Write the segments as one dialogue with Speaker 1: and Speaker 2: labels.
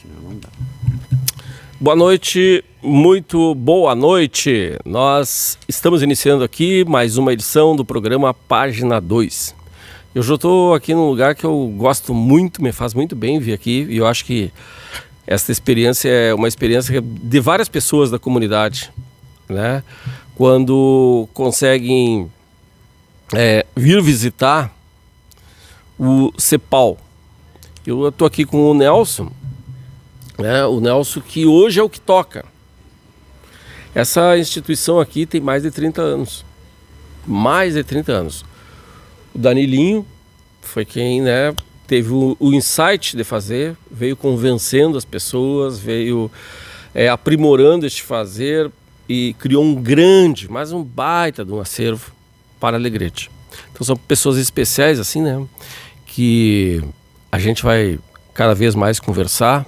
Speaker 1: Senão não dá.
Speaker 2: Boa noite, muito boa noite. Nós estamos iniciando aqui mais uma edição do programa Página 2. Eu já estou aqui num lugar que eu gosto muito, me faz muito bem vir aqui, e eu acho que essa experiência é uma experiência de várias pessoas da comunidade, né? Quando conseguem vir visitar o CEPAL. Eu estou aqui com o Nelson, né? O Nelson que hoje é o que toca. Essa instituição aqui tem mais de 30 anos. Mais de 30 anos. O Danilinho foi quem, né, teve o insight de fazer, veio convencendo as pessoas, veio aprimorando este fazer e criou um grande, mas um baita de um acervo para Alegrete. Então são pessoas especiais assim, né, que a gente vai cada vez mais conversar.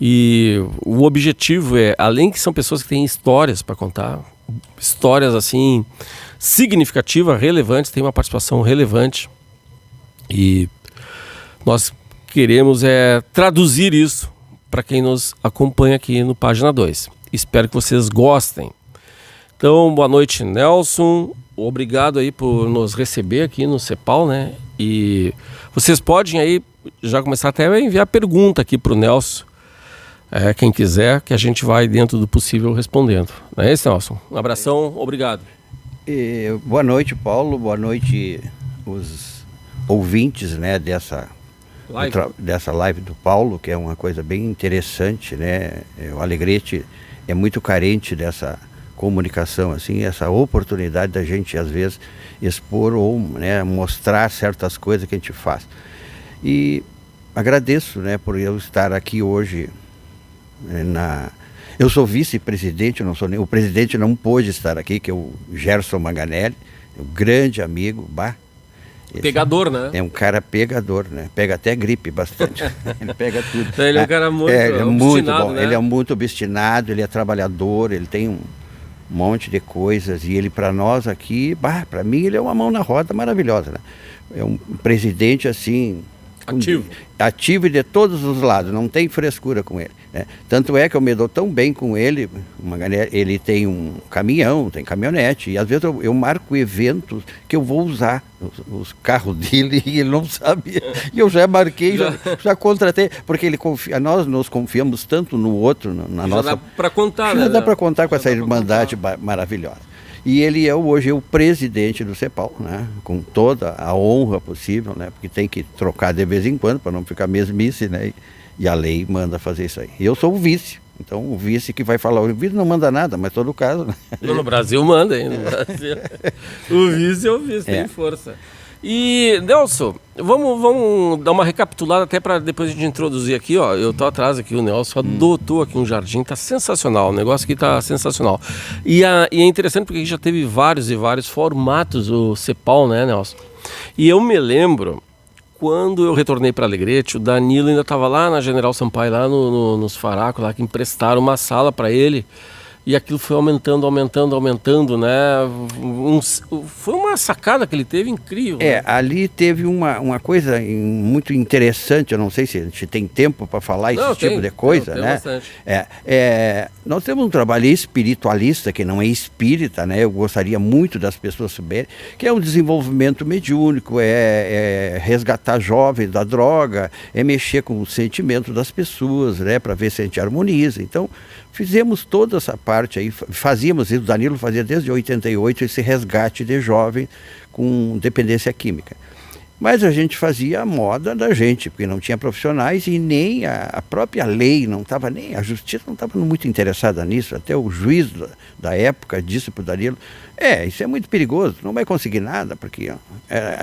Speaker 2: E o objetivo é, além que são pessoas que têm histórias para contar, histórias assim significativas, relevantes, tem uma participação relevante, e nós queremos traduzir isso para quem nos acompanha aqui no Página 2. Espero que vocês gostem. Então, boa noite, Nelson. Obrigado aí por nos receber aqui no CEPAL, né? E vocês podem aí já começar até a enviar pergunta aqui para o Nelson. Quem quiser, que a gente vai dentro do possível respondendo. Não é isso, Nelson? Um abração, obrigado.
Speaker 1: Boa noite, Paulo. Boa noite, os ouvintes, né, dessa live do Paulo, que é uma coisa bem interessante, né? O Alegrete é muito carente dessa comunicação, assim, essa oportunidade da gente, às vezes, expor ou, né, mostrar certas coisas que a gente faz. E agradeço, né, por eu estar aqui hoje. Eu sou vice-presidente, eu não sou nem o presidente, não pôde estar aqui, que é o Gerson Manganelli, um grande amigo,
Speaker 2: pegador, né?
Speaker 1: É um cara pegador, né? Pega até gripe bastante. Ele pega tudo.
Speaker 2: Ele é um cara muito
Speaker 1: ele é muito bom,
Speaker 2: né?
Speaker 1: Ele é muito obstinado, ele é trabalhador, ele tem um monte de coisas, e ele para nós aqui, para mim ele é uma mão na roda maravilhosa, né? É um presidente assim, ativo de todos os lados, não tem frescura com ele, né? Tanto é que eu me dou tão bem com ele. Ele tem um caminhão, tem caminhonete, e às vezes eu marco eventos que eu vou usar os carros dele e ele não sabe. E eu já marquei, já contratei, porque ele confia, nós nos confiamos tanto no outro, na nossa.
Speaker 2: Já dá para contar,
Speaker 1: né? Dá para contar com essa irmandade maravilhosa. E ele é hoje o presidente do CEPAL, né? Com toda a honra possível, né? Porque tem que trocar de vez em quando para não ficar mesmice, né? E a lei manda fazer isso aí. E eu sou o vice, então o vice que vai falar, o vice não manda nada, mas todo caso, né?
Speaker 2: No Brasil manda, hein? No Brasil. O vice é o vice, tem força. E, Nelson, vamos dar uma recapitulada até para depois a gente introduzir aqui, ó. Eu tô atrás aqui, o Nelson adotou aqui um jardim, tá sensacional, o negócio aqui tá sensacional. E é interessante porque já teve vários e vários formatos o CEPAL, né, Nelson? E eu me lembro, quando eu retornei para Alegrete, o Danilo ainda estava lá na General Sampaio, lá nos Faracos, lá que emprestaram uma sala para ele. E aquilo foi aumentando, né? Foi uma sacada que ele teve incrível. Né?
Speaker 1: Ali teve uma coisa muito interessante, eu não sei se a gente tem tempo para falar esse tipo de coisa, né? Nós temos um trabalho espiritualista, que não é espírita, né? Eu gostaria muito das pessoas saberem, que é um desenvolvimento mediúnico, é resgatar jovens da droga, é mexer com o sentimento das pessoas, né? Para ver se a gente harmoniza. Então, fizemos toda essa parte aí, fazíamos isso, o Danilo fazia desde 88 esse resgate de jovem com dependência química. Mas a gente fazia a moda da gente, porque não tinha profissionais e nem a própria lei, a justiça não estava muito interessada nisso. Até o juiz da época disse para o Danilo, isso é muito perigoso, não vai conseguir nada, porque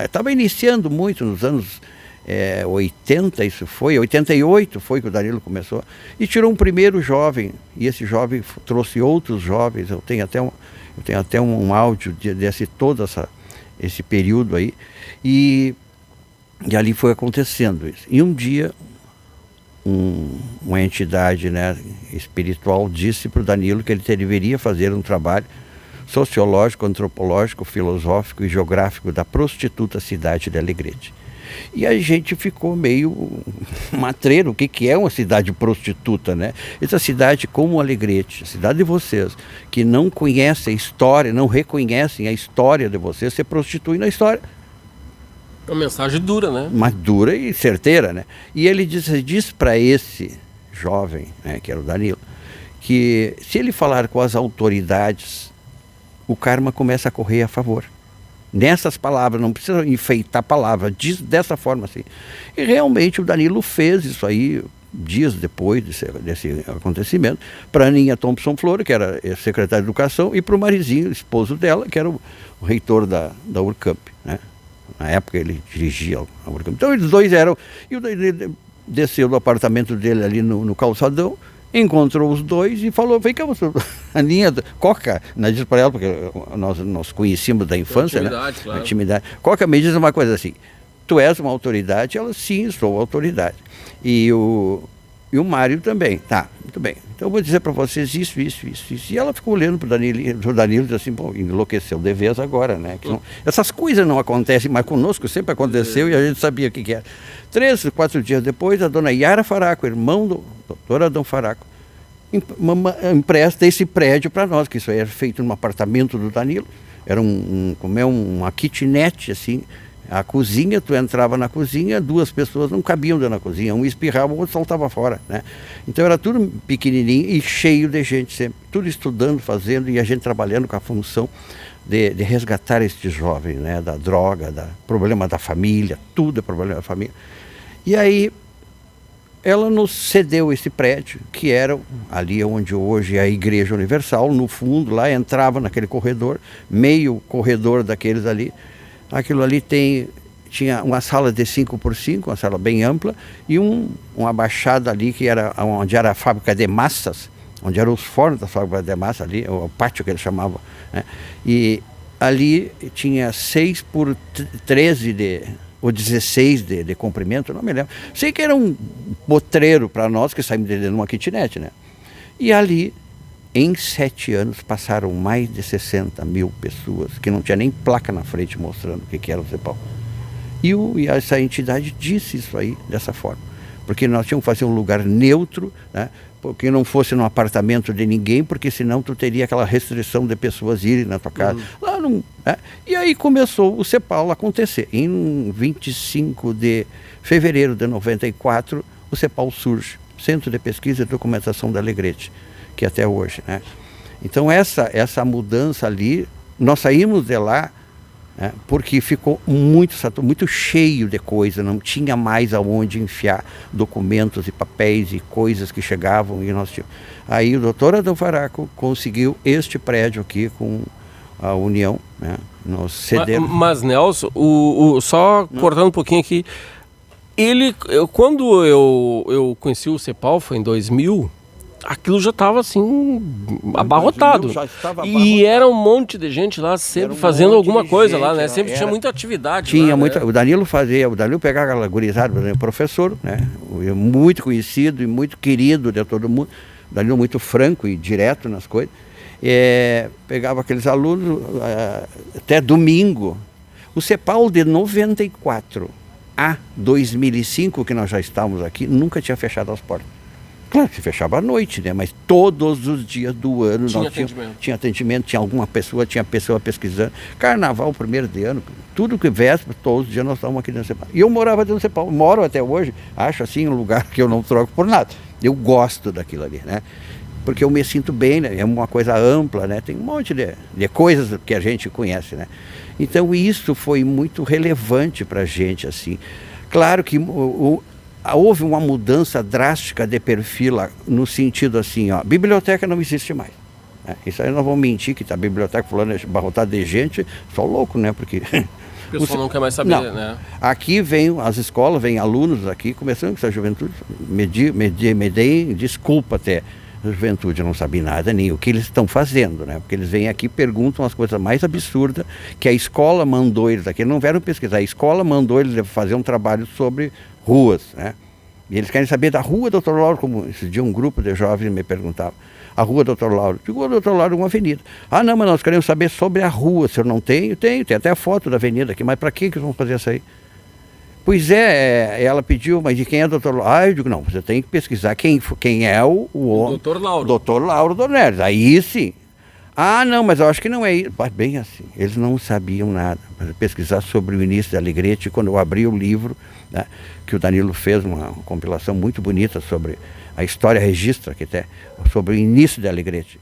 Speaker 1: estava iniciando muito nos anos 80, 88 foi que o Danilo começou, e tirou um primeiro jovem, e esse jovem trouxe outros jovens. Eu tenho até um áudio desse todo esse período aí, e ali foi acontecendo isso. E um dia uma entidade, né, espiritual disse para o Danilo que ele deveria fazer um trabalho sociológico, antropológico, filosófico e geográfico da prostituta cidade de Alegrete. E a gente ficou meio matreiro, o que é uma cidade prostituta, né? Essa cidade como Alegrete, a cidade de vocês, que não conhecem a história, não reconhecem a história de vocês, se prostituem na história.
Speaker 2: É uma mensagem dura, né?
Speaker 1: Mas dura e certeira, né? E ele diz para esse jovem, né, que era o Danilo, que se ele falar com as autoridades, o karma começa a correr a favor. Nessas palavras, não precisa enfeitar a palavra, diz dessa forma assim. E realmente o Danilo fez isso aí, dias depois desse acontecimento, para a Aninha Thompson Flora, que era secretária de Educação, e para o Marizinho, esposo dela, que era o reitor da Urcamp, né? Na época ele dirigia a Urcamp. Então eles dois eram, e o Danilo desceu do apartamento dele ali no calçadão, encontrou os dois e falou, vem cá, você, Aninha, Coca, nós disse para ela, porque nós conhecíamos da infância,
Speaker 2: intimidade,
Speaker 1: né?
Speaker 2: Claro.
Speaker 1: Intimidade. Coca me diz uma coisa assim, tu és uma autoridade? Ela, sim, sou autoridade. E o Mário também. Tá, muito bem. Então eu vou dizer para vocês isso. E ela ficou olhando para o Danilo e disse assim, pô, enlouqueceu de vez agora, né? Que não, essas coisas não acontecem, mas conosco sempre aconteceu e a gente sabia o que era. 3, 4 dias depois, a dona Yara Faraco, irmão do doutor Adão Faraco, empresta esse prédio para nós, que isso aí era feito num apartamento do Danilo. Era uma kitnet, assim. A cozinha, tu entrava na cozinha, 2 pessoas não cabiam dentro da cozinha, um espirrava, o outro saltava fora, né? Então era tudo pequenininho e cheio de gente sempre, tudo estudando, fazendo, e a gente trabalhando com a função de resgatar estes jovens, né? Da droga, problema da família, tudo é problema da família. E aí ela nos cedeu esse prédio, que era ali onde hoje é a Igreja Universal, no fundo, lá entrava naquele corredor, meio corredor daqueles ali. Aquilo ali tinha uma sala de 5x5, uma sala bem ampla, e uma baixada ali que era onde era a fábrica de massas, onde eram os fornos da fábrica de massa ali, o pátio que eles chamavam, né? E ali tinha 6x13 ou 16 de comprimento, não me lembro. Sei que era um potreiro para nós que saímos de uma kitnet, né? E ali, em 7 anos, passaram mais de 60 mil pessoas, que não tinha nem placa na frente mostrando o que era o CEPAL. E essa entidade disse isso aí, dessa forma. Porque nós tínhamos que fazer um lugar neutro, né? Porque não fosse no apartamento de ninguém, porque senão tu teria aquela restrição de pessoas irem na tua casa. Lá não, né? E aí começou o CEPAL a acontecer. Em 25 de fevereiro de 94, o CEPAL surge, Centro de Pesquisa e Documentação da Alegrete, que até hoje, né? Então essa mudança ali, nós saímos de lá, né, porque ficou muito cheio de coisa, não tinha mais aonde enfiar documentos e papéis e coisas que chegavam e nós tínhamos. Aí o doutor Adão Faraco conseguiu este prédio aqui com a União, né? Nós cedemos.
Speaker 2: Mas Nelson, só cortando um pouquinho aqui, quando eu conheci o CEPAL, foi em 2000, aquilo já estava assim, abarrotado. E era um monte de gente lá sempre fazendo alguma coisa lá, né? Sempre tinha muita atividade.
Speaker 1: Tinha
Speaker 2: lá,
Speaker 1: muita.
Speaker 2: né?
Speaker 1: O Danilo pegava aquela gurizada, o professor, né? Muito conhecido e muito querido de todo mundo. O Danilo muito franco e direto nas coisas. Pegava aqueles alunos até domingo. O CEPAL de 94 a 2005, que nós já estávamos aqui, nunca tinha fechado as portas. Claro que se fechava à noite, né? Mas todos os dias do ano tinha atendimento, tinha pessoa pesquisando. Carnaval, primeiro de ano, tudo que véspera, todos os dias nós estávamos aqui no CEPAL. E eu morava dentro do CEPAL, moro até hoje, acho assim um lugar que eu não troco por nada. Eu gosto daquilo ali, né? Porque eu me sinto bem, né? É uma coisa ampla, né? Tem um monte de coisas que a gente conhece, né? Então isso foi muito relevante para a gente, assim. Claro que houve uma mudança drástica de perfil no sentido assim, ó, biblioteca não existe mais. Né? Isso aí nós vamos mentir que a biblioteca fulana é abarrotada de gente, só louco, né? Porque
Speaker 2: o pessoal não quer mais saber, não. Né?
Speaker 1: Aqui vem as escolas, vem alunos aqui, começando com essa juventude, me dei desculpa até. A juventude não sabe nada, nem o que eles estão fazendo, né? Porque eles vêm aqui e perguntam as coisas mais absurdas que a escola mandou eles aqui. Eles não vieram pesquisar, a escola mandou eles fazer um trabalho sobre ruas, né? E eles querem saber da Rua Dr. Lauro, como esse dia um grupo de jovens me perguntava. A Rua Dr. Lauro. Digo, Dr. Lauro é uma avenida. Ah, não, mas nós queremos saber sobre a rua. Se eu não tenho, tem até a foto da avenida aqui. Mas para que eles vão fazer isso aí? Pois é, ela pediu, mas de quem é o doutor Lauro? Ah, eu digo, não, você tem que pesquisar quem é o
Speaker 2: doutor Lauro.
Speaker 1: Doutor Lauro Dornelles. Aí sim. Ah, não, mas eu acho que não é isso. Bem assim, eles não sabiam nada. Pesquisar sobre o início da Alegrete, quando eu abri o livro, né, que o Danilo fez uma compilação muito bonita sobre a história registra, que tem, sobre o início da Alegrete.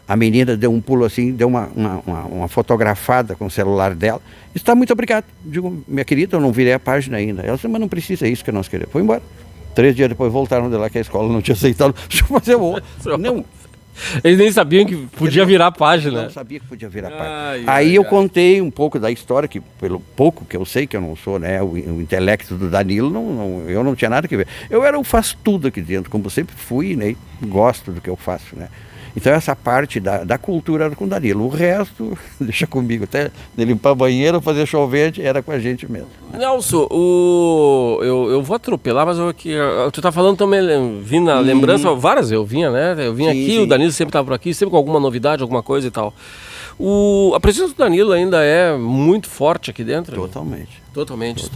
Speaker 1: A menina deu um pulo assim, deu uma fotografada com o celular dela. Está muito obrigado. Digo, minha querida, eu não virei a página ainda. Ela disse, mas não precisa, é isso que nós queremos. Foi embora. 3 dias depois voltaram de lá que a escola não tinha aceitado. Deixa eu fazer outro. Não.
Speaker 2: Eles nem sabiam que podia virar a página.
Speaker 1: Não sabia que podia virar a página. Aí eu contei um pouco da história, que pelo pouco que eu sei, que eu não sou, né, o intelecto do Danilo, eu não tinha nada que ver. Eu era o faz tudo aqui dentro, como sempre fui, né, gosto do que eu faço, né. Então essa parte da cultura era com o Danilo. O resto, deixa comigo. Até limpar banheiro, fazer chovente, era com a gente mesmo.
Speaker 2: Nelson, eu vou atropelar, mas tu tá falando também, vim na lembrança, várias eu vinha, né? Eu vim aqui, sim. O Danilo sempre estava por aqui, sempre com alguma novidade, alguma coisa e tal. A presença do Danilo ainda é muito forte aqui dentro?
Speaker 1: Totalmente.
Speaker 2: Totalmente.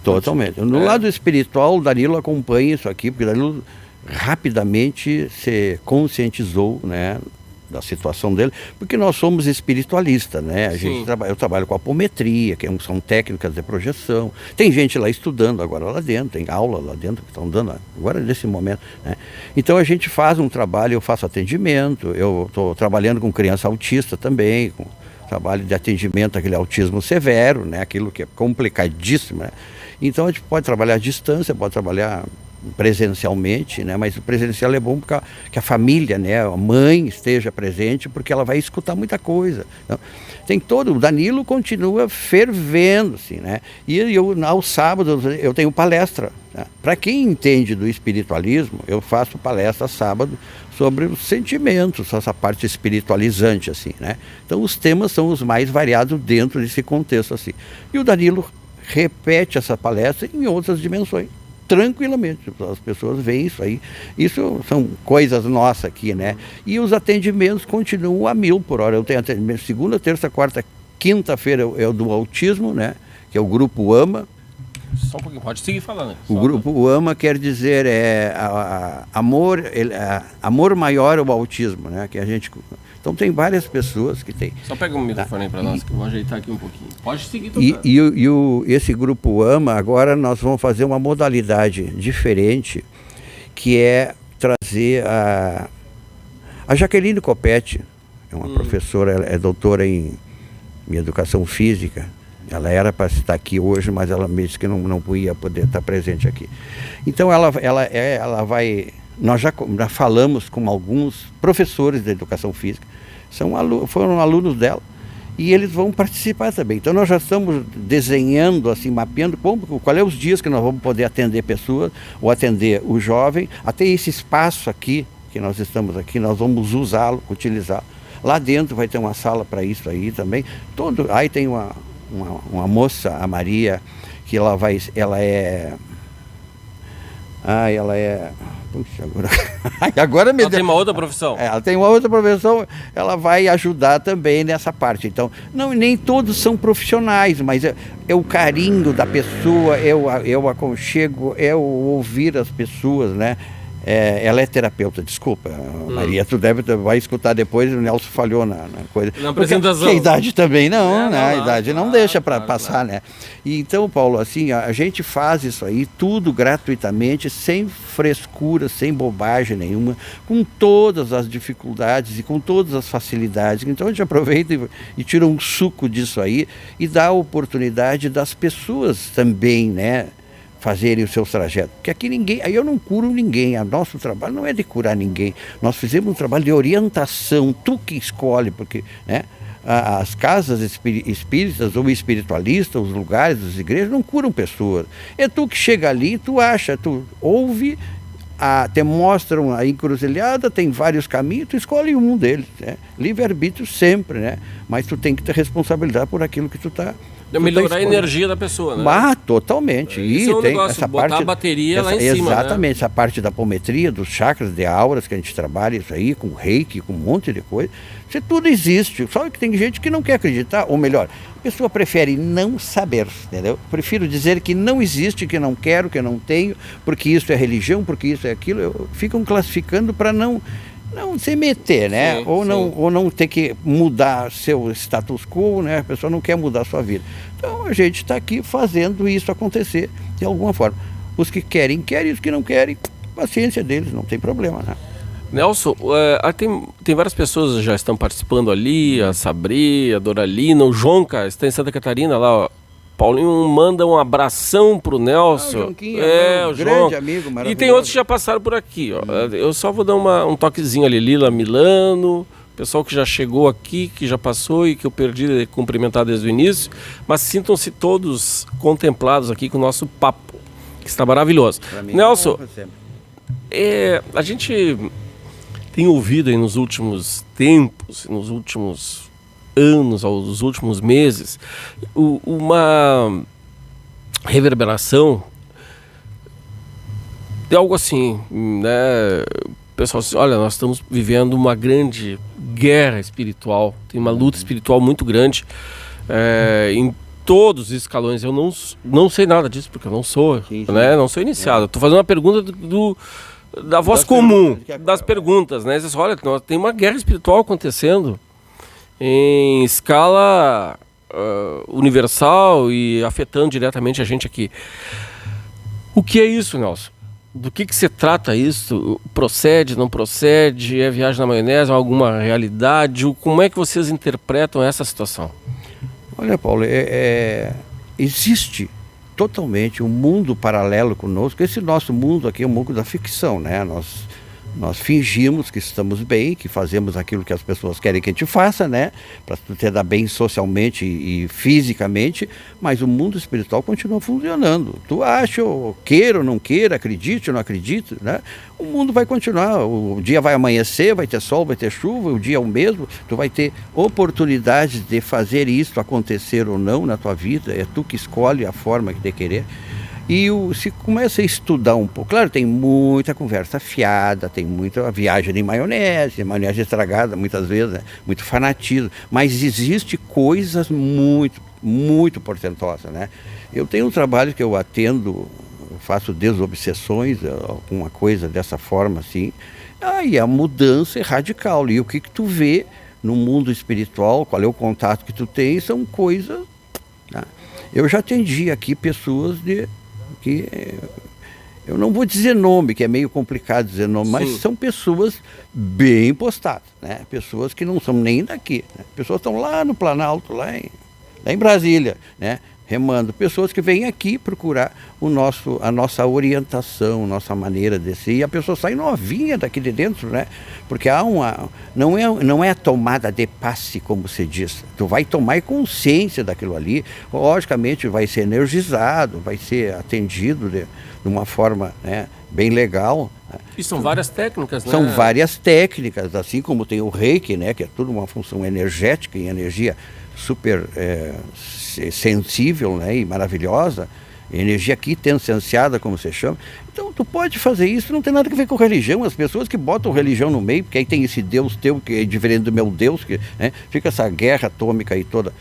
Speaker 1: Totalmente. No lado espiritual, o Danilo acompanha isso aqui, porque o Danilo rapidamente se conscientizou, né, da situação dele, porque nós somos espiritualistas, né? Eu trabalho com apometria, que são técnicas de projeção. Tem gente lá estudando agora lá dentro, tem aula lá dentro que estão dando agora nesse momento, né? Então a gente faz um trabalho, eu faço atendimento, eu estou trabalhando com criança autista também, com trabalho de atendimento àquele autismo severo, né? Aquilo que é complicadíssimo, né? Então a gente pode trabalhar à distância, pode trabalhar presencialmente, né? Mas o presencial é bom porque que a família, né, a mãe esteja presente, porque ela vai escutar muita coisa. Então, tem o Danilo continua fervendo, assim, né? E aos sábados eu tenho palestra, né? Para quem entende do espiritualismo, eu faço palestra sábado sobre os sentimentos, essa parte espiritualizante, assim, né? Então os temas são os mais variados dentro desse contexto, assim. E o Danilo repete essa palestra em outras dimensões. Tranquilamente, as pessoas veem isso aí. Isso são coisas nossas aqui, né? E os atendimentos continuam a 1000 por hora. Eu tenho atendimento segunda, terça, quarta, quinta-feira é o do autismo, né? Que é o grupo AMA.
Speaker 2: Só um pouquinho, pode seguir falando.
Speaker 1: O grupo AMA quer dizer amor maior ao autismo, né? Que a gente... Então tem várias pessoas que tem.
Speaker 2: Só pega um microfone aí para nós, que eu vou ajeitar aqui um pouquinho. Pode seguir tocando.
Speaker 1: Esse grupo AMA, agora nós vamos fazer uma modalidade diferente, que é trazer a Jaqueline Copete, é uma professora, ela é doutora em educação física. Ela era para estar aqui hoje, mas ela me disse que não ia poder estar presente aqui. Então ela vai... Nós já falamos com alguns professores de educação física, foram alunos dela, e eles vão participar também. Então nós já estamos desenhando, assim, mapeando qual é os dias que nós vamos poder atender pessoas, ou atender o jovem, até esse espaço aqui, que nós estamos aqui, nós vamos usá-lo, utilizá-lo. Lá dentro vai ter uma sala para isso aí também. Aí tem uma moça, a Maria, que ela é... Puxa, agora
Speaker 2: ela tem uma outra profissão.
Speaker 1: Ela tem uma outra profissão, ela vai ajudar também nessa parte. Então, nem todos são profissionais, mas é o carinho da pessoa, é o aconchego, é o ouvir as pessoas, né? Ela é terapeuta, desculpa, Maria, tu vai escutar depois, o Nelson falhou na coisa.
Speaker 2: Na apresentação.
Speaker 1: A idade também não, né? A idade não deixa para passar, né? E então, Paulo, assim, a gente faz isso aí, tudo gratuitamente, sem frescura, sem bobagem nenhuma, com todas as dificuldades e com todas as facilidades. Então a gente aproveita e tira um suco disso aí e dá a oportunidade das pessoas também, né, fazerem os seus trajetos. Porque aqui aí eu não curo ninguém, nosso trabalho não é de curar ninguém. Nós fizemos um trabalho de orientação, tu que escolhe, porque, né, as casas espíritas ou espiritualistas, os lugares, as igrejas, não curam pessoas. É tu que chega ali, tu acha, tu ouve, te mostram a encruzilhada, tem vários caminhos, tu escolhe um deles, né? Livre-arbítrio sempre, né? Mas tu tem que ter responsabilidade por aquilo que tu está
Speaker 2: Melhorar a energia da pessoa, né?
Speaker 1: Totalmente.
Speaker 2: E tem negócio, essa botar parte, a bateria lá em cima,
Speaker 1: exatamente,
Speaker 2: né?
Speaker 1: Essa parte da apometria, dos chakras, de auras que a gente trabalha, isso aí, com reiki, com um monte de coisa. Isso tudo existe. Só que tem gente que não quer acreditar, ou melhor, a pessoa prefere não saber, entendeu? Prefiro dizer que não existe, que não quero, que não tenho, porque isso é religião, porque isso é aquilo. Ficam classificando para não se meter, né?
Speaker 2: Sim,
Speaker 1: ou não ter que mudar seu status quo, né? A pessoa não quer mudar a sua vida. Então a gente está aqui fazendo isso acontecer de alguma forma. Os que querem, os que não querem, paciência deles, não tem problema, né?
Speaker 2: Nelson, tem várias pessoas que já estão participando ali, a Sabri, a Doralina, o Jonca, está em Santa Catarina lá, ó. Paulinho manda um abração pro Nelson.
Speaker 1: O Jonquinha, o grande
Speaker 2: Jonca.
Speaker 1: amigo, maravilhoso.
Speaker 2: E tem outros que já passaram por aqui, ó. Eu só vou dar um toquezinho ali, Lila Milano, pessoal que já chegou aqui, que já passou e que eu perdi de cumprimentar desde o início, mas sintam-se todos contemplados aqui com o nosso papo, que está maravilhoso. Nelson, a gente tem ouvido aí nos últimos tempos, nos últimos anos, aos últimos meses, uma reverberação de algo assim, né? O pessoal diz, olha, nós estamos vivendo uma grande guerra espiritual, tem uma luta espiritual muito grande em todos os escalões. Eu não sei nada disso, porque eu não sou, né? Não sou iniciado. Estou fazendo uma pergunta da voz comum, das perguntas, né? Diz, olha, tem uma guerra espiritual acontecendo em escala universal e afetando diretamente a gente aqui. O que é isso, Nelson? Do que se trata isso? Procede, não procede? É viagem na maionese? Alguma realidade? Como é que vocês interpretam essa situação?
Speaker 1: Olha, Paulo, existe totalmente um mundo paralelo conosco. Esse nosso mundo aqui é um mundo da ficção, né? Nós fingimos que estamos bem, que fazemos aquilo que as pessoas querem que a gente faça, né? Para te dar bem socialmente e fisicamente, mas o mundo espiritual continua funcionando. Tu acha, ou queira ou não queira, acredite ou não acredite, né? O mundo vai continuar, o dia vai amanhecer, vai ter sol, vai ter chuva, o dia é o mesmo, tu vai ter oportunidades de fazer isso acontecer ou não na tua vida, é tu que escolhe a forma que tu querer. E se começa a estudar um pouco, claro, tem muita conversa fiada, tem muita viagem de maionese estragada muitas vezes, né? Muito fanatismo, mas existe coisas muito, muito portentosas, né? Eu tenho um trabalho que eu atendo, eu faço desobsessões, alguma coisa dessa forma assim, e a mudança é radical. E o que tu vê no mundo espiritual, qual é o contato que tu tem, são coisas, né? Eu já atendi aqui pessoas que eu não vou dizer nome, que é meio complicado dizer nome, mas são pessoas bem postadas, né? Pessoas que não são nem daqui, né? Pessoas que estão lá no Planalto, lá em Brasília, né? Remando. Pessoas que vêm aqui procurar a nossa orientação, nossa maneira de ser, e a pessoa sai novinha daqui de dentro, né? Porque não é a tomada de passe, como se diz. Tu vai tomar consciência daquilo ali, logicamente vai ser energizado, vai ser atendido de uma forma, né, bem legal.
Speaker 2: E são várias técnicas, né?
Speaker 1: São várias técnicas, assim como tem o reiki, né, que é tudo uma função energética e energia super sensível, né, e maravilhosa, energia quintessenciada, como você chama. Então tu pode fazer isso, não tem nada a ver com religião. As pessoas que botam religião no meio, porque aí tem esse Deus teu que é diferente do meu Deus, que, né, fica essa guerra atômica aí toda.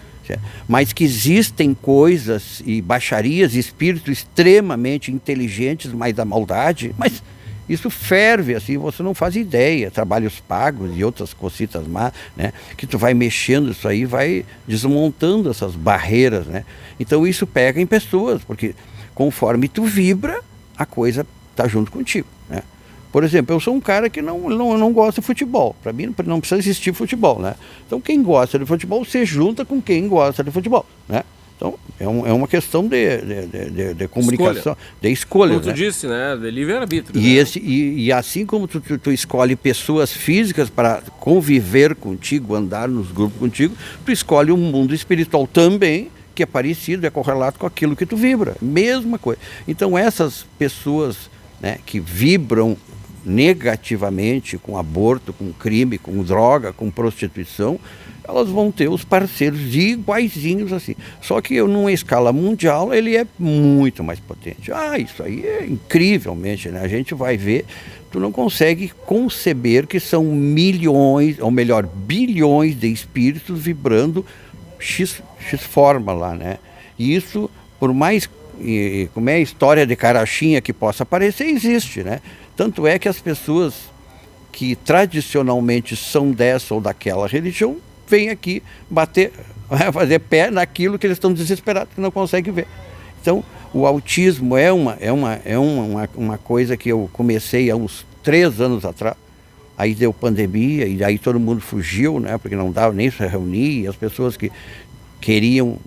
Speaker 1: Mas que existem coisas e baixarias, espíritos extremamente inteligentes, mas da maldade, mas isso ferve, assim, você não faz ideia. Trabalhos pagos e outras cositas más, né? Que tu vai mexendo isso aí, vai desmontando essas barreiras, né? Então isso pega em pessoas, porque conforme tu vibra, a coisa tá junto contigo, né? Por exemplo, eu sou um cara que não gosta de futebol. Para mim não precisa existir futebol, né? Então quem gosta de futebol se junta com quem gosta de futebol, né? Então, é uma questão de comunicação, de escolha.
Speaker 2: Como tu disse, né? De livre-arbítrio. E
Speaker 1: assim como tu escolhe pessoas físicas para conviver contigo, andar nos grupos contigo, tu escolhe um mundo espiritual também, que é parecido, é correlato com aquilo que tu vibra. Mesma coisa. Então, essas pessoas, né, que vibram negativamente com aborto, com crime, com droga, com prostituição, elas vão ter os parceiros iguaizinhos assim. Só que numa escala mundial ele é muito mais potente. Isso aí é incrivelmente, né? A gente vai ver, tu não consegue conceber que são milhões, ou melhor, bilhões de espíritos vibrando X forma lá, né? E isso, por mais como é a história de carochinha que possa parecer, existe, né? Tanto é que as pessoas que tradicionalmente são dessa ou daquela religião vêm aqui fazer pé naquilo que eles estão desesperados, que não conseguem ver. Então, o autismo é uma coisa que eu comecei há uns 3 anos atrás. Aí deu pandemia e aí todo mundo fugiu, né? Porque não dava nem se reunir, e as pessoas que queriam,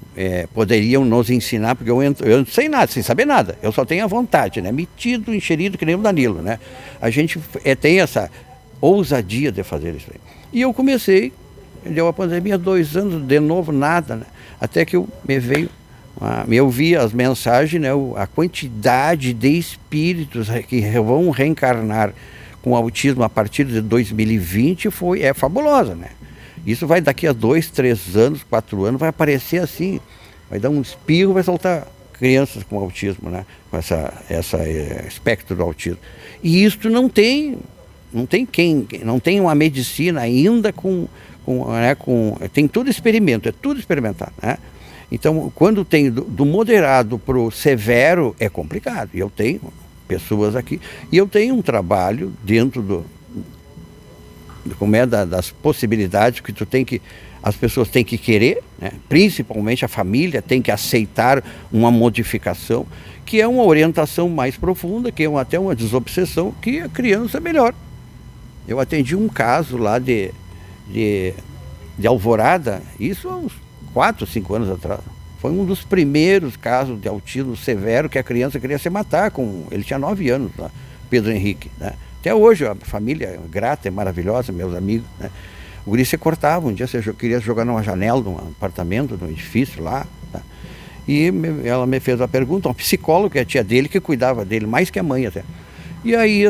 Speaker 1: poderiam nos ensinar, porque eu não sei nada, sem saber nada, eu só tenho a vontade, né? Metido, enxerido, que nem o Danilo, né? A gente tem essa ousadia de fazer isso aí. E eu comecei, deu a pandemia, 2 anos, de novo nada, né? Até que eu vi as mensagens, né? A quantidade de espíritos que vão reencarnar com autismo a partir de 2020 é fabulosa, né? Isso vai daqui a 2, 3 anos, 4 anos, vai aparecer assim, vai dar um espirro, vai soltar crianças com autismo, né? Com essa espectro do autismo. E isso não tem uma medicina ainda tem tudo experimento, é tudo experimentado, né? Então, quando tem do moderado para o severo, é complicado. E eu tenho pessoas aqui, e eu tenho um trabalho dentro das possibilidades que as pessoas têm que querer, né? Principalmente a família tem que aceitar uma modificação, que é uma orientação mais profunda, que é até uma desobsessão, que a criança é melhor. Eu atendi um caso lá de Alvorada, isso há uns 4, 5 anos atrás. Foi um dos primeiros casos de autismo severo que a criança queria se matar. Ele tinha 9 anos, lá, Pedro Henrique, né? Até hoje a família é grata, é maravilhosa, meus amigos, né? O guri se cortava, um dia você queria jogar numa janela de um apartamento, de um edifício lá, tá? E ela me fez a pergunta, uma psicóloga, que é a tia dele, que cuidava dele, mais que a mãe até. E aí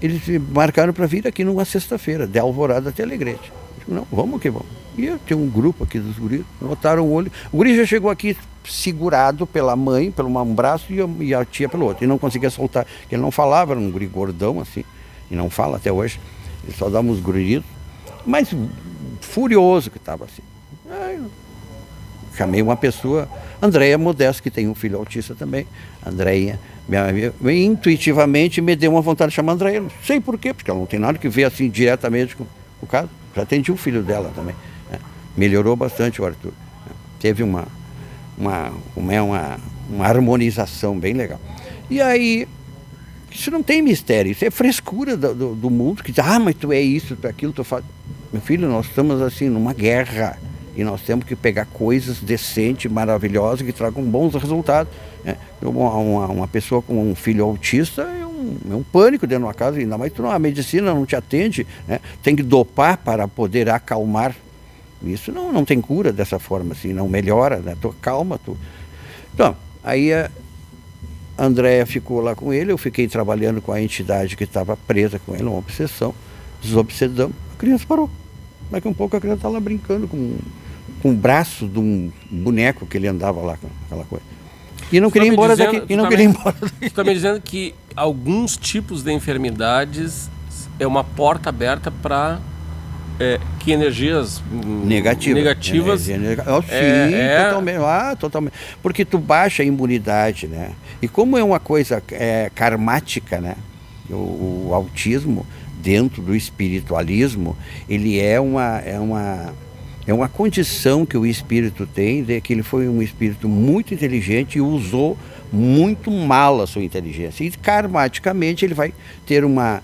Speaker 1: eles marcaram para vir aqui numa sexta-feira, de Alvorada até Alegrete. Não, vamos que vamos. E eu tenho um grupo aqui dos guris, botaram o olho. O guri já chegou aqui segurado pela mãe, pelo um braço, e a tia pelo outro. E não conseguia soltar. Ele não falava, era um guri gordão assim, e não fala até hoje. Ele só dava uns grunhidos. Mas furioso que estava assim. Aí, chamei uma pessoa, Andréia Modesto, que tem um filho autista também. Andréia, intuitivamente me deu uma vontade de chamar Andréia. Não sei por quê, porque ela não tem nada que ver assim diretamente com o caso. Já atendi o filho dela também, né? Melhorou bastante o Arthur, né? Teve uma harmonização bem legal. E aí, isso não tem mistério, isso é frescura do mundo, que diz, mas tu é isso, tu é aquilo, tu faz. Meu filho, nós estamos assim numa guerra e nós temos que pegar coisas decentes, maravilhosas, que tragam bons resultados, né? Uma pessoa com um filho autista é um pânico dentro de uma casa, ainda mais a medicina não te atende, né? Tem que dopar para poder acalmar. Isso não tem cura dessa forma, assim, não melhora, né? Calma. Então, aí a Andréia ficou lá com ele, eu fiquei trabalhando com a entidade que estava presa com ele, uma obsessão, desobsedamos, a criança parou. Daqui a um pouco a criança estava lá brincando com o braço de um boneco que ele andava lá com aquela coisa. E não queria ir embora daqui. Você
Speaker 2: está me dizendo que alguns tipos de enfermidades é uma porta aberta para que energias negativas.
Speaker 1: Sim, totalmente. Porque tu baixa a imunidade, né? E como é uma coisa karmática, né? O autismo, dentro do espiritualismo, ele é uma condição que o espírito tem, de que ele foi um espírito muito inteligente e usou muito mal a sua inteligência. E karmaticamente ele vai ter uma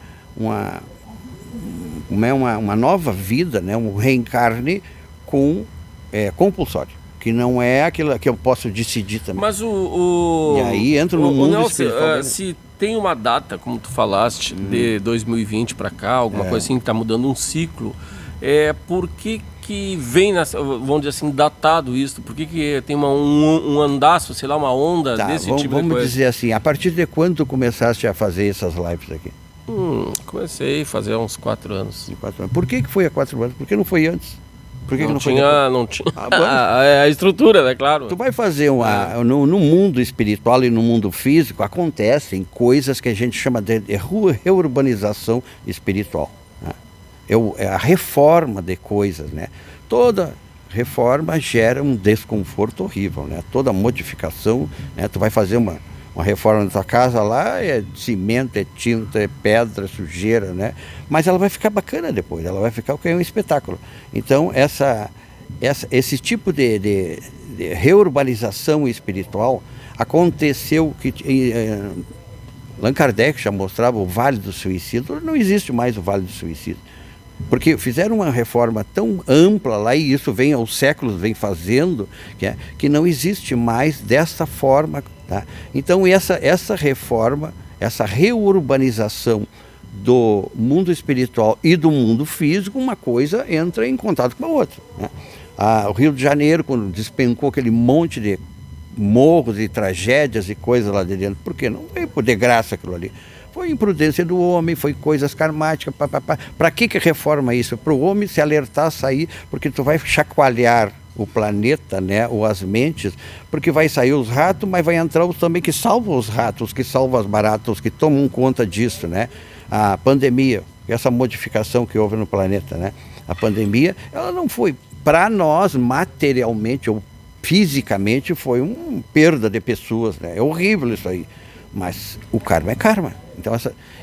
Speaker 1: nova vida, né? Um reencarne compulsório, que não é aquilo que eu posso decidir também.
Speaker 2: Mas
Speaker 1: E aí entra no mundo
Speaker 2: Nelson,
Speaker 1: espiritual.
Speaker 2: Se tem uma data, como tu falaste, de 2020 para cá, alguma coisa assim, que está mudando um ciclo, por que vem, vamos dizer assim, datado isso? Por que tem um andaço, sei lá, uma onda desse tipo de coisa?
Speaker 1: Vamos dizer assim, a partir de quando tu começaste a fazer essas lives aqui?
Speaker 2: Comecei a fazer há uns 4 anos.
Speaker 1: 4 anos. Por que foi há 4 anos? Por que não foi antes? Por que
Speaker 2: não,
Speaker 1: que não
Speaker 2: tinha,
Speaker 1: foi
Speaker 2: não tinha a estrutura, né? Claro.
Speaker 1: Tu vai fazer no mundo espiritual e no mundo físico acontecem coisas que a gente chama de reurbanização espiritual. Né? É a reforma de coisas, né? Toda reforma gera um desconforto horrível, né? Toda modificação, né? Tu vai fazer uma reforma na tua casa lá, é cimento, é tinta, é pedra, sujeira, né? Mas ela vai ficar bacana depois, ela vai ficar um espetáculo. Então, esse tipo de reurbanização espiritual aconteceu que Allan Kardec já mostrava o Vale do Suicídio. Não existe mais o Vale do Suicídio, porque fizeram uma reforma tão ampla lá, e isso vem aos séculos, vem fazendo, que não existe mais dessa forma. Tá? Então essa reforma, essa reurbanização do mundo espiritual e do mundo físico, uma coisa entra em contato com a outra. Né? O Rio de Janeiro, quando despencou aquele monte de morros e tragédias e coisas lá de dentro, por quê? Não veio por de graça aquilo ali. Foi imprudência do homem, foi coisas karmáticas. Para que reforma isso? Para o homem se alertar, sair, porque tu vai chacoalhar o planeta, né, ou as mentes, porque vai sair os ratos, mas vai entrar os também que salvam os ratos, que salvam as baratas, que tomam conta disso, né? A pandemia, essa modificação que houve no planeta, né? A pandemia, ela não foi para nós materialmente ou fisicamente, foi uma perda de pessoas, né? É horrível isso aí, mas o karma é karma. Então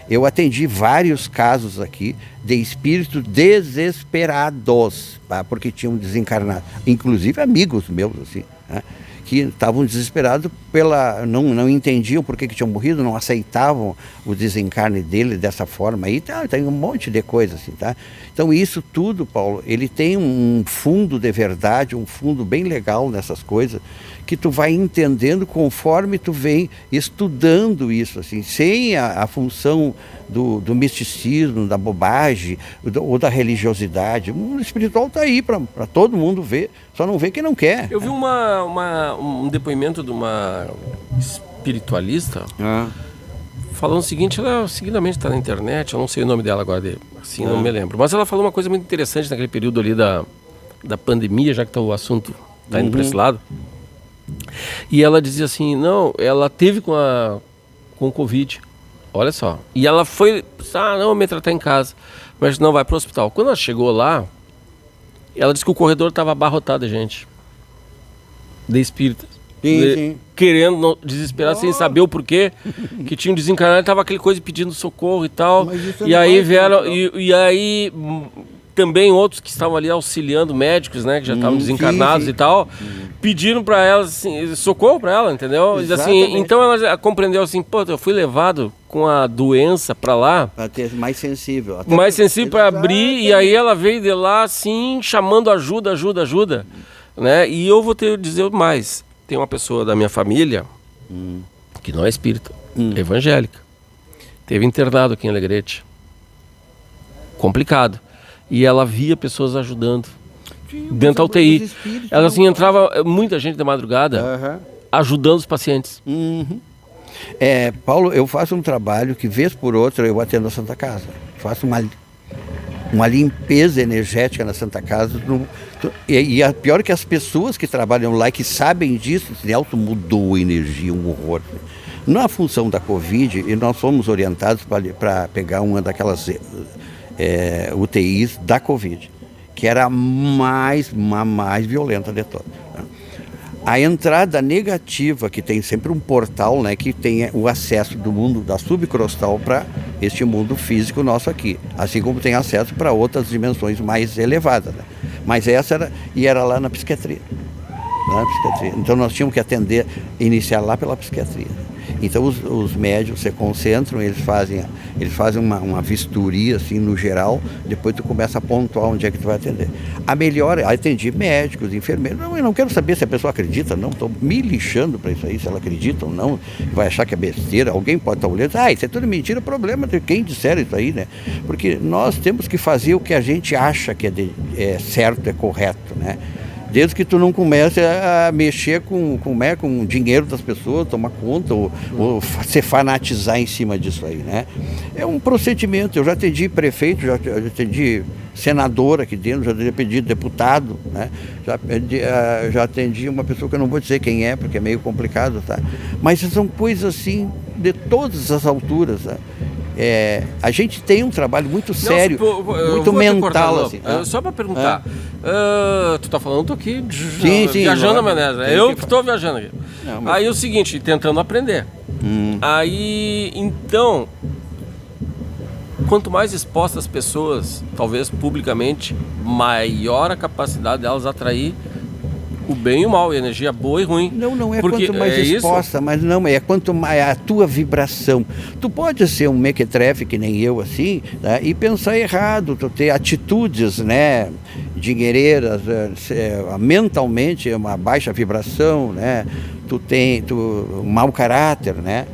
Speaker 1: eu atendi vários casos aqui de espíritos desesperados, tá? Porque tinham desencarnado, inclusive amigos meus, assim, né? Que estavam desesperados não entendiam por que tinham morrido, não aceitavam o desencarne dele dessa forma aí, tem um monte de coisa assim, tá? Então isso tudo, Paulo, ele tem um fundo de verdade, um fundo bem legal nessas coisas, que tu vai entendendo conforme tu vem estudando isso, assim, sem a função do misticismo, da bobagem ou da religiosidade. O mundo espiritual está aí para todo mundo ver, só não vê quem não quer.
Speaker 2: Eu vi um depoimento de uma espiritualista falando o seguinte, ela seguidamente está na internet, eu não sei o nome dela agora, assim, não me lembro, mas ela falou uma coisa muito interessante naquele período ali da pandemia, já que o assunto está indo para esse lado. E ela dizia assim, não, ela teve com o Covid, olha só, e ela foi, não, vou me tratar em casa, mas não, vai para o hospital. Quando ela chegou lá, ela disse que o corredor estava abarrotado de gente, de espíritas,
Speaker 1: sim.
Speaker 2: Querendo, desesperado, sem saber o porquê, que tinham desencarnado, estava aquele coisa pedindo socorro e tal, e aí vieram, e aí também outros que estavam ali auxiliando médicos, né, que já estavam desencarnados, sim. E tal, pediram para elas, assim, socorro para ela, entendeu? Assim, então ela compreendeu assim, pô, eu fui levado com a doença para lá,
Speaker 1: para ter mais sensível,
Speaker 2: para abrir, e aí ela veio de lá assim, chamando ajuda, né? E eu vou te dizer mais, tem uma pessoa da minha família que não é espírita, é evangélica, teve internado aqui em Alegrete, complicado. E ela via pessoas ajudando dentro da UTI. Ela assim entrava muita gente de madrugada ajudando os pacientes.
Speaker 1: Paulo, eu faço um trabalho que vez por outra eu atendo a Santa Casa. Faço uma limpeza energética na Santa Casa. E a pior é que as pessoas que trabalham lá e que sabem disso, Nelson, mudou a energia, um horror. Na função da Covid, e nós fomos orientados para pegar uma daquelas UTIs da Covid, que era a mais violenta de todas. A entrada negativa, que tem sempre um portal, né, que tem o acesso do mundo da subcrostal para este mundo físico nosso aqui, assim como tem acesso para outras dimensões mais elevadas, né? Mas essa era lá na psiquiatria. Então nós tínhamos que iniciar lá pela psiquiatria. Então os médicos se concentram, eles fazem uma vistoria assim no geral, depois tu começa a pontuar onde é que tu vai atender. A melhor, atendi médicos, enfermeiros, eu não quero saber se a pessoa acredita, não, estou me lixando para isso aí, se ela acredita ou não, vai achar que é besteira, alguém pode estar olhando, isso é tudo mentira, problema de quem disser isso aí, né? Porque nós temos que fazer o que a gente acha que é certo, é correto, né? Desde que tu não comece a mexer com o dinheiro das pessoas, tomar conta ou se fanatizar em cima disso aí, né? É um procedimento. Eu já atendi prefeito, já atendi senador aqui dentro, já atendi deputado, né? Já atendi uma pessoa que eu não vou dizer quem é, porque é meio complicado, tá? Mas são coisas assim de todas as alturas, tá? A gente tem um trabalho muito sério, muito mental. Assim,
Speaker 2: só para perguntar, tu tá falando, tô aqui
Speaker 1: na
Speaker 2: viajando, maionese, eu que estou viajando aqui. Não, aí é o seguinte, tentando aprender. Aí, então, quanto mais expostas as pessoas, talvez publicamente, maior a capacidade delas atrair o bem e o mal, a energia boa e ruim.
Speaker 1: Não é quanto mais exposta, mas não, é quanto mais a tua vibração. Tu pode ser um mequetrefe que nem eu, assim, né, e pensar errado, tu ter atitudes, né, dinheireiras, mentalmente é uma baixa vibração, né, tu um mau caráter, né.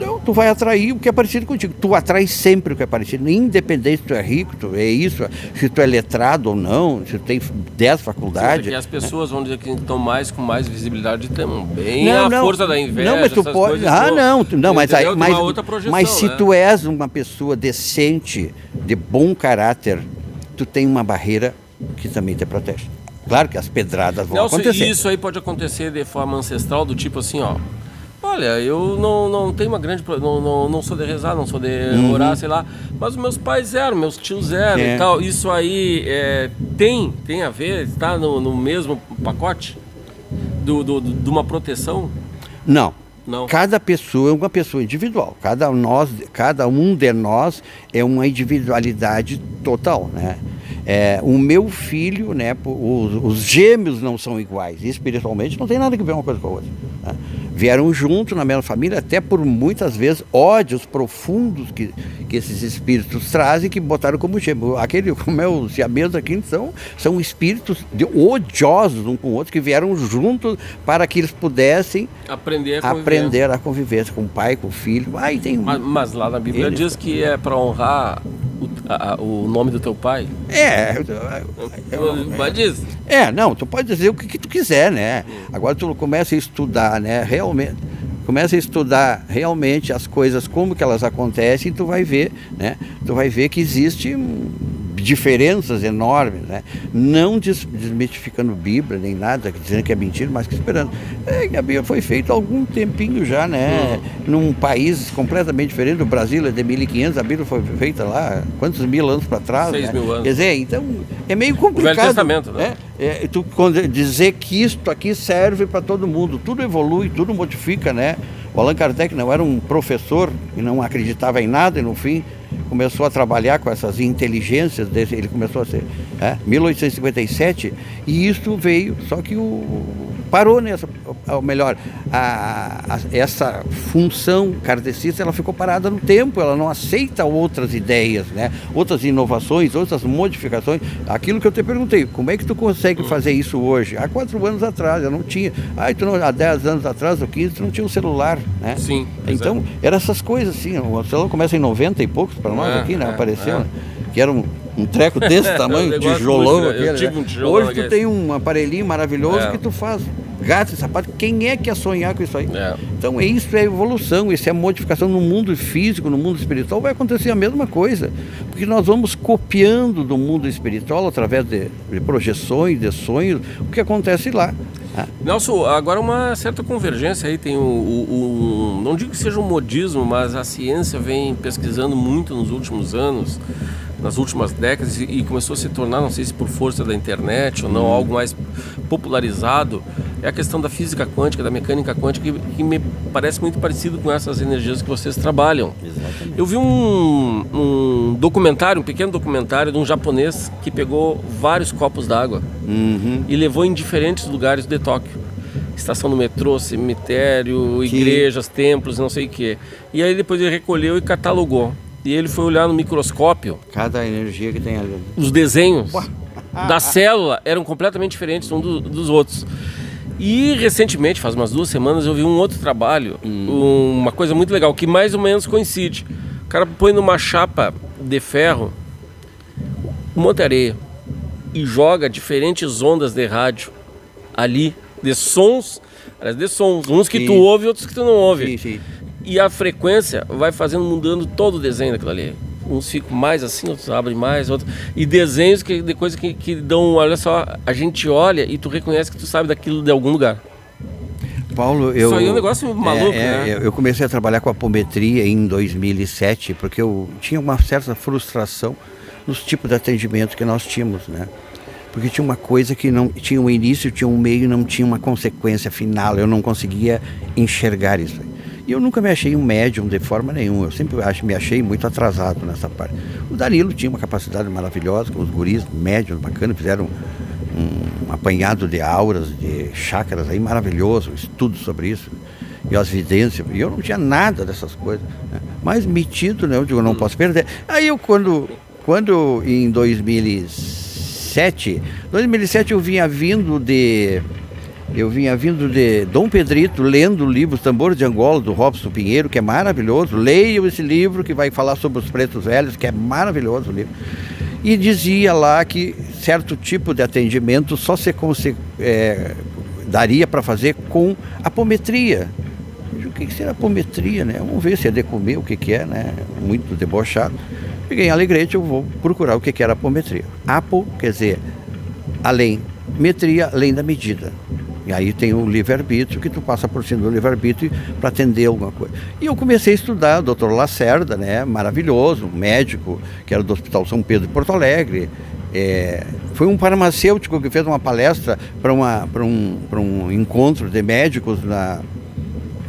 Speaker 1: Então, tu vai atrair o que é parecido contigo. Tu atrai sempre o que é parecido, independente se tu é rico, tu é isso, se tu é letrado ou não, se tu tem 10 faculdades.
Speaker 2: Sim, e as pessoas vão dizer que estão com mais visibilidade também, força da inveja,
Speaker 1: mas tu pode. Mas se tu és uma pessoa decente, de bom caráter, tu tem uma barreira que também te protege. Claro que as pedradas vão acontecer.
Speaker 2: Isso aí pode acontecer de forma ancestral, do tipo assim, ó. Olha, eu não tenho uma grande... Não sou de rezar, não sou de orar, sei lá. Mas os meus pais eram, meus tios eram e tal. Isso aí tem a ver? Está no mesmo pacote? De uma proteção?
Speaker 1: Não. Cada pessoa é uma pessoa individual. Cada um de nós é uma individualidade total, né? O meu filho, né? Os gêmeos não são iguais. Espiritualmente não tem nada que ver uma coisa com a outra, né? Vieram junto na mesma família, até por muitas vezes ódios profundos que esses espíritos trazem, que botaram como gêmeo. Como é o siamês aqui, são espíritos odiosos um com o outro, que vieram juntos para que eles pudessem aprender a conviver com o pai, com o filho.
Speaker 2: Mas lá na Bíblia diz que é para honrar o nome do teu pai? Mas diz.
Speaker 1: Tu pode dizer o que tu quiser, né? Agora tu começa a estudar, né? Começa a estudar realmente as coisas, como que elas acontecem, e tu vai ver, né? Tu vai ver que existem diferenças enormes, né? Não desmitificando Bíblia nem nada, dizendo que é mentira, mas que esperando. A Bíblia foi feita há algum tempinho já, né? Num país completamente diferente. O Brasil é de 1500, a Bíblia foi feita lá, quantos mil anos para trás?
Speaker 2: 6 mil anos.
Speaker 1: Quer dizer, então é meio complicado.
Speaker 2: O Velho Testamento, né?
Speaker 1: Tu dizer que isto aqui serve para todo mundo, tudo evolui, tudo modifica, né? O Allan Kardec não era um professor que não acreditava em nada e no fim começou a trabalhar com essas inteligências, ele começou a ser 1857, e isso veio, só que parou nessa, ou melhor, essa função kardecista, ela ficou parada no tempo, ela não aceita outras ideias, né? Outras inovações, outras modificações. Aquilo que eu te perguntei, como é que tu consegue fazer isso hoje? Há 4 anos atrás, eu não tinha, há 10 anos atrás ou 15, tu não tinha um celular, né?
Speaker 2: Sim.
Speaker 1: Então, eram essas coisas assim, o celular começa em 90 e poucos para nós aqui, né? Apareceu, né? Que era um treco desse tamanho, tijolão. Hoje tu tem um aparelhinho maravilhoso que tu faz gato e sapato. Quem é que ia sonhar com isso aí? Então isso é evolução, isso é modificação no mundo físico, no mundo espiritual. Vai acontecer a mesma coisa, porque nós vamos copiando do mundo espiritual através de projeções, de sonhos, o que acontece lá.
Speaker 2: Nelson, agora uma certa convergência aí, tem não digo que seja um modismo, mas a ciência vem pesquisando muito nos últimos anos, nas últimas décadas, e começou a se tornar, não sei se por força da internet ou não, algo mais popularizado, é a questão da física quântica, da mecânica quântica, que me parece muito parecido com essas energias que vocês trabalham.
Speaker 1: Exatamente.
Speaker 2: Eu vi um documentário, um pequeno documentário de um japonês que pegou vários copos d'água e levou em diferentes lugares de Tóquio. Estação do metrô, cemitério, igrejas, templos, não sei o quê. E aí depois ele recolheu e catalogou. E ele foi olhar no microscópio.
Speaker 1: Cada energia que tem ali.
Speaker 2: Os desenhos da célula eram completamente diferentes um dos outros. E recentemente, faz umas 2 semanas, eu vi um outro trabalho, uma coisa muito legal, que mais ou menos coincide. O cara põe numa chapa de ferro um monte de areia e joga diferentes ondas de rádio ali de sons, uns que tu ouve e outros que tu não ouve.
Speaker 1: Sim.
Speaker 2: E a frequência vai mudando todo o desenho daquilo ali. Uns ficam mais assim, outros abrem mais, outros... E desenhos de coisas que dão, olha só, a gente olha e tu reconhece que tu sabe daquilo de algum lugar.
Speaker 1: Paulo,
Speaker 2: isso aí é um negócio maluco, né?
Speaker 1: Eu comecei a trabalhar com apometria em 2007, porque eu tinha uma certa frustração nos tipos de atendimento que nós tínhamos, né? Porque tinha uma coisa que não tinha um início, tinha um meio e não tinha uma consequência final. Eu não conseguia enxergar isso. E eu nunca me achei um médium de forma nenhuma. Eu sempre me achei muito atrasado nessa parte. O Danilo tinha uma capacidade maravilhosa, com os guris médiums bacanas, fizeram um apanhado de auras, de chakras aí maravilhoso, estudo sobre isso. E as vidências. E eu não tinha nada dessas coisas, né? Mas metido, né? Eu digo, não posso perder. Aí eu, quando em 2007 eu vinha vindo de Dom Pedrito, lendo o livro Tambores de Angola, do Robson Pinheiro, que é maravilhoso. Leiam esse livro que vai falar sobre os pretos velhos, que é maravilhoso o livro. E dizia lá que certo tipo de atendimento só se daria para fazer com apometria. O que será apometria, né? Vamos ver se é de comer, o que é, né? Muito debochado. Cheguei em Alegrete, eu vou procurar o que era apometria. Apo quer dizer além, metria além da medida. E aí tem o livre-arbítrio, que tu passa por cima do livre-arbítrio para atender alguma coisa. E eu comecei a estudar, o Dr. Lacerda, né, maravilhoso, um médico, que era do Hospital São Pedro de Porto Alegre. Foi um farmacêutico que fez uma palestra para um encontro de médicos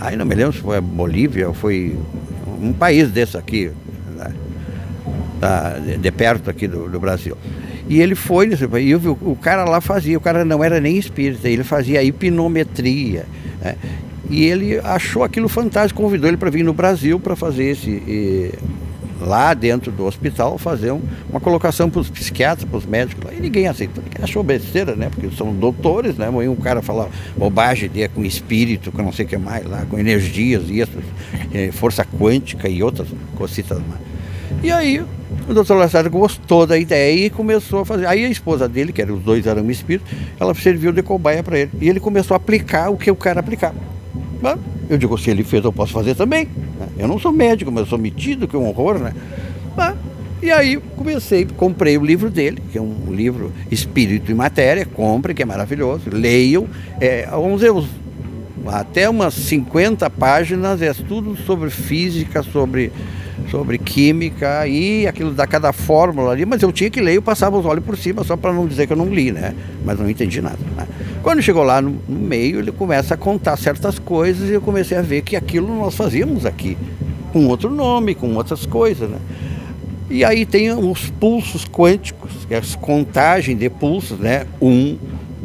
Speaker 1: aí não me lembro se foi a Bolívia ou foi um país desse aqui, né, de perto aqui do Brasil. E ele foi nesse país, e o cara lá fazia, o cara não era nem espírita, ele fazia hipnometria, né? E ele achou aquilo fantástico, convidou ele para vir no Brasil para fazer lá dentro do hospital, fazer uma colocação para os psiquiatras, para os médicos lá, e ninguém aceitou, ninguém achou besteira, né? Porque são doutores, né? E um cara falar bobagem com espírito, com não sei o que mais lá, com energias e isso, força quântica e outras cositas mais. E aí o Dr. Lacerda gostou da ideia e começou a fazer. Aí a esposa dele, que os dois eram espíritos, ela serviu de cobaia para ele. E ele começou a aplicar o que o cara aplicava. Eu digo, se ele fez, eu posso fazer também. Eu não sou médico, mas eu sou metido, que é um horror, né? E aí comprei o livro dele, que é um livro Espírito e Matéria, compre, que é maravilhoso, leiam. Vamos dizer, até umas 50 páginas, é tudo sobre física, sobre química e aquilo da cada fórmula ali, mas eu tinha que ler, eu passava os olhos por cima só para não dizer que eu não li, né? Mas não entendi nada, né? Quando chegou lá no meio, ele começa a contar certas coisas e eu comecei a ver que aquilo nós fazíamos aqui, com outro nome, com outras coisas, né? E aí tem os pulsos quânticos, que é a contagem de pulsos, né? 1,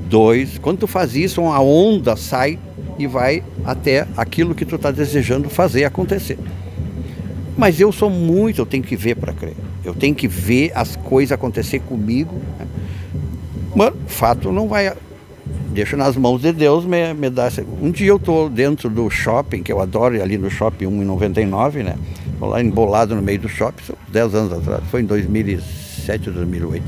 Speaker 1: 2, quando tu faz isso, uma onda sai e vai até aquilo que tu está desejando fazer acontecer. Mas eu tenho que ver para crer. Eu tenho que ver as coisas acontecer comigo, né? Mano, fato não vai. Deixa nas mãos de Deus me dar. Um dia eu estou dentro do shopping, que eu adoro ir ali no shopping 1,99, né? Estou lá embolado no meio do shopping, 10 anos atrás, foi em 2007 ou 2008.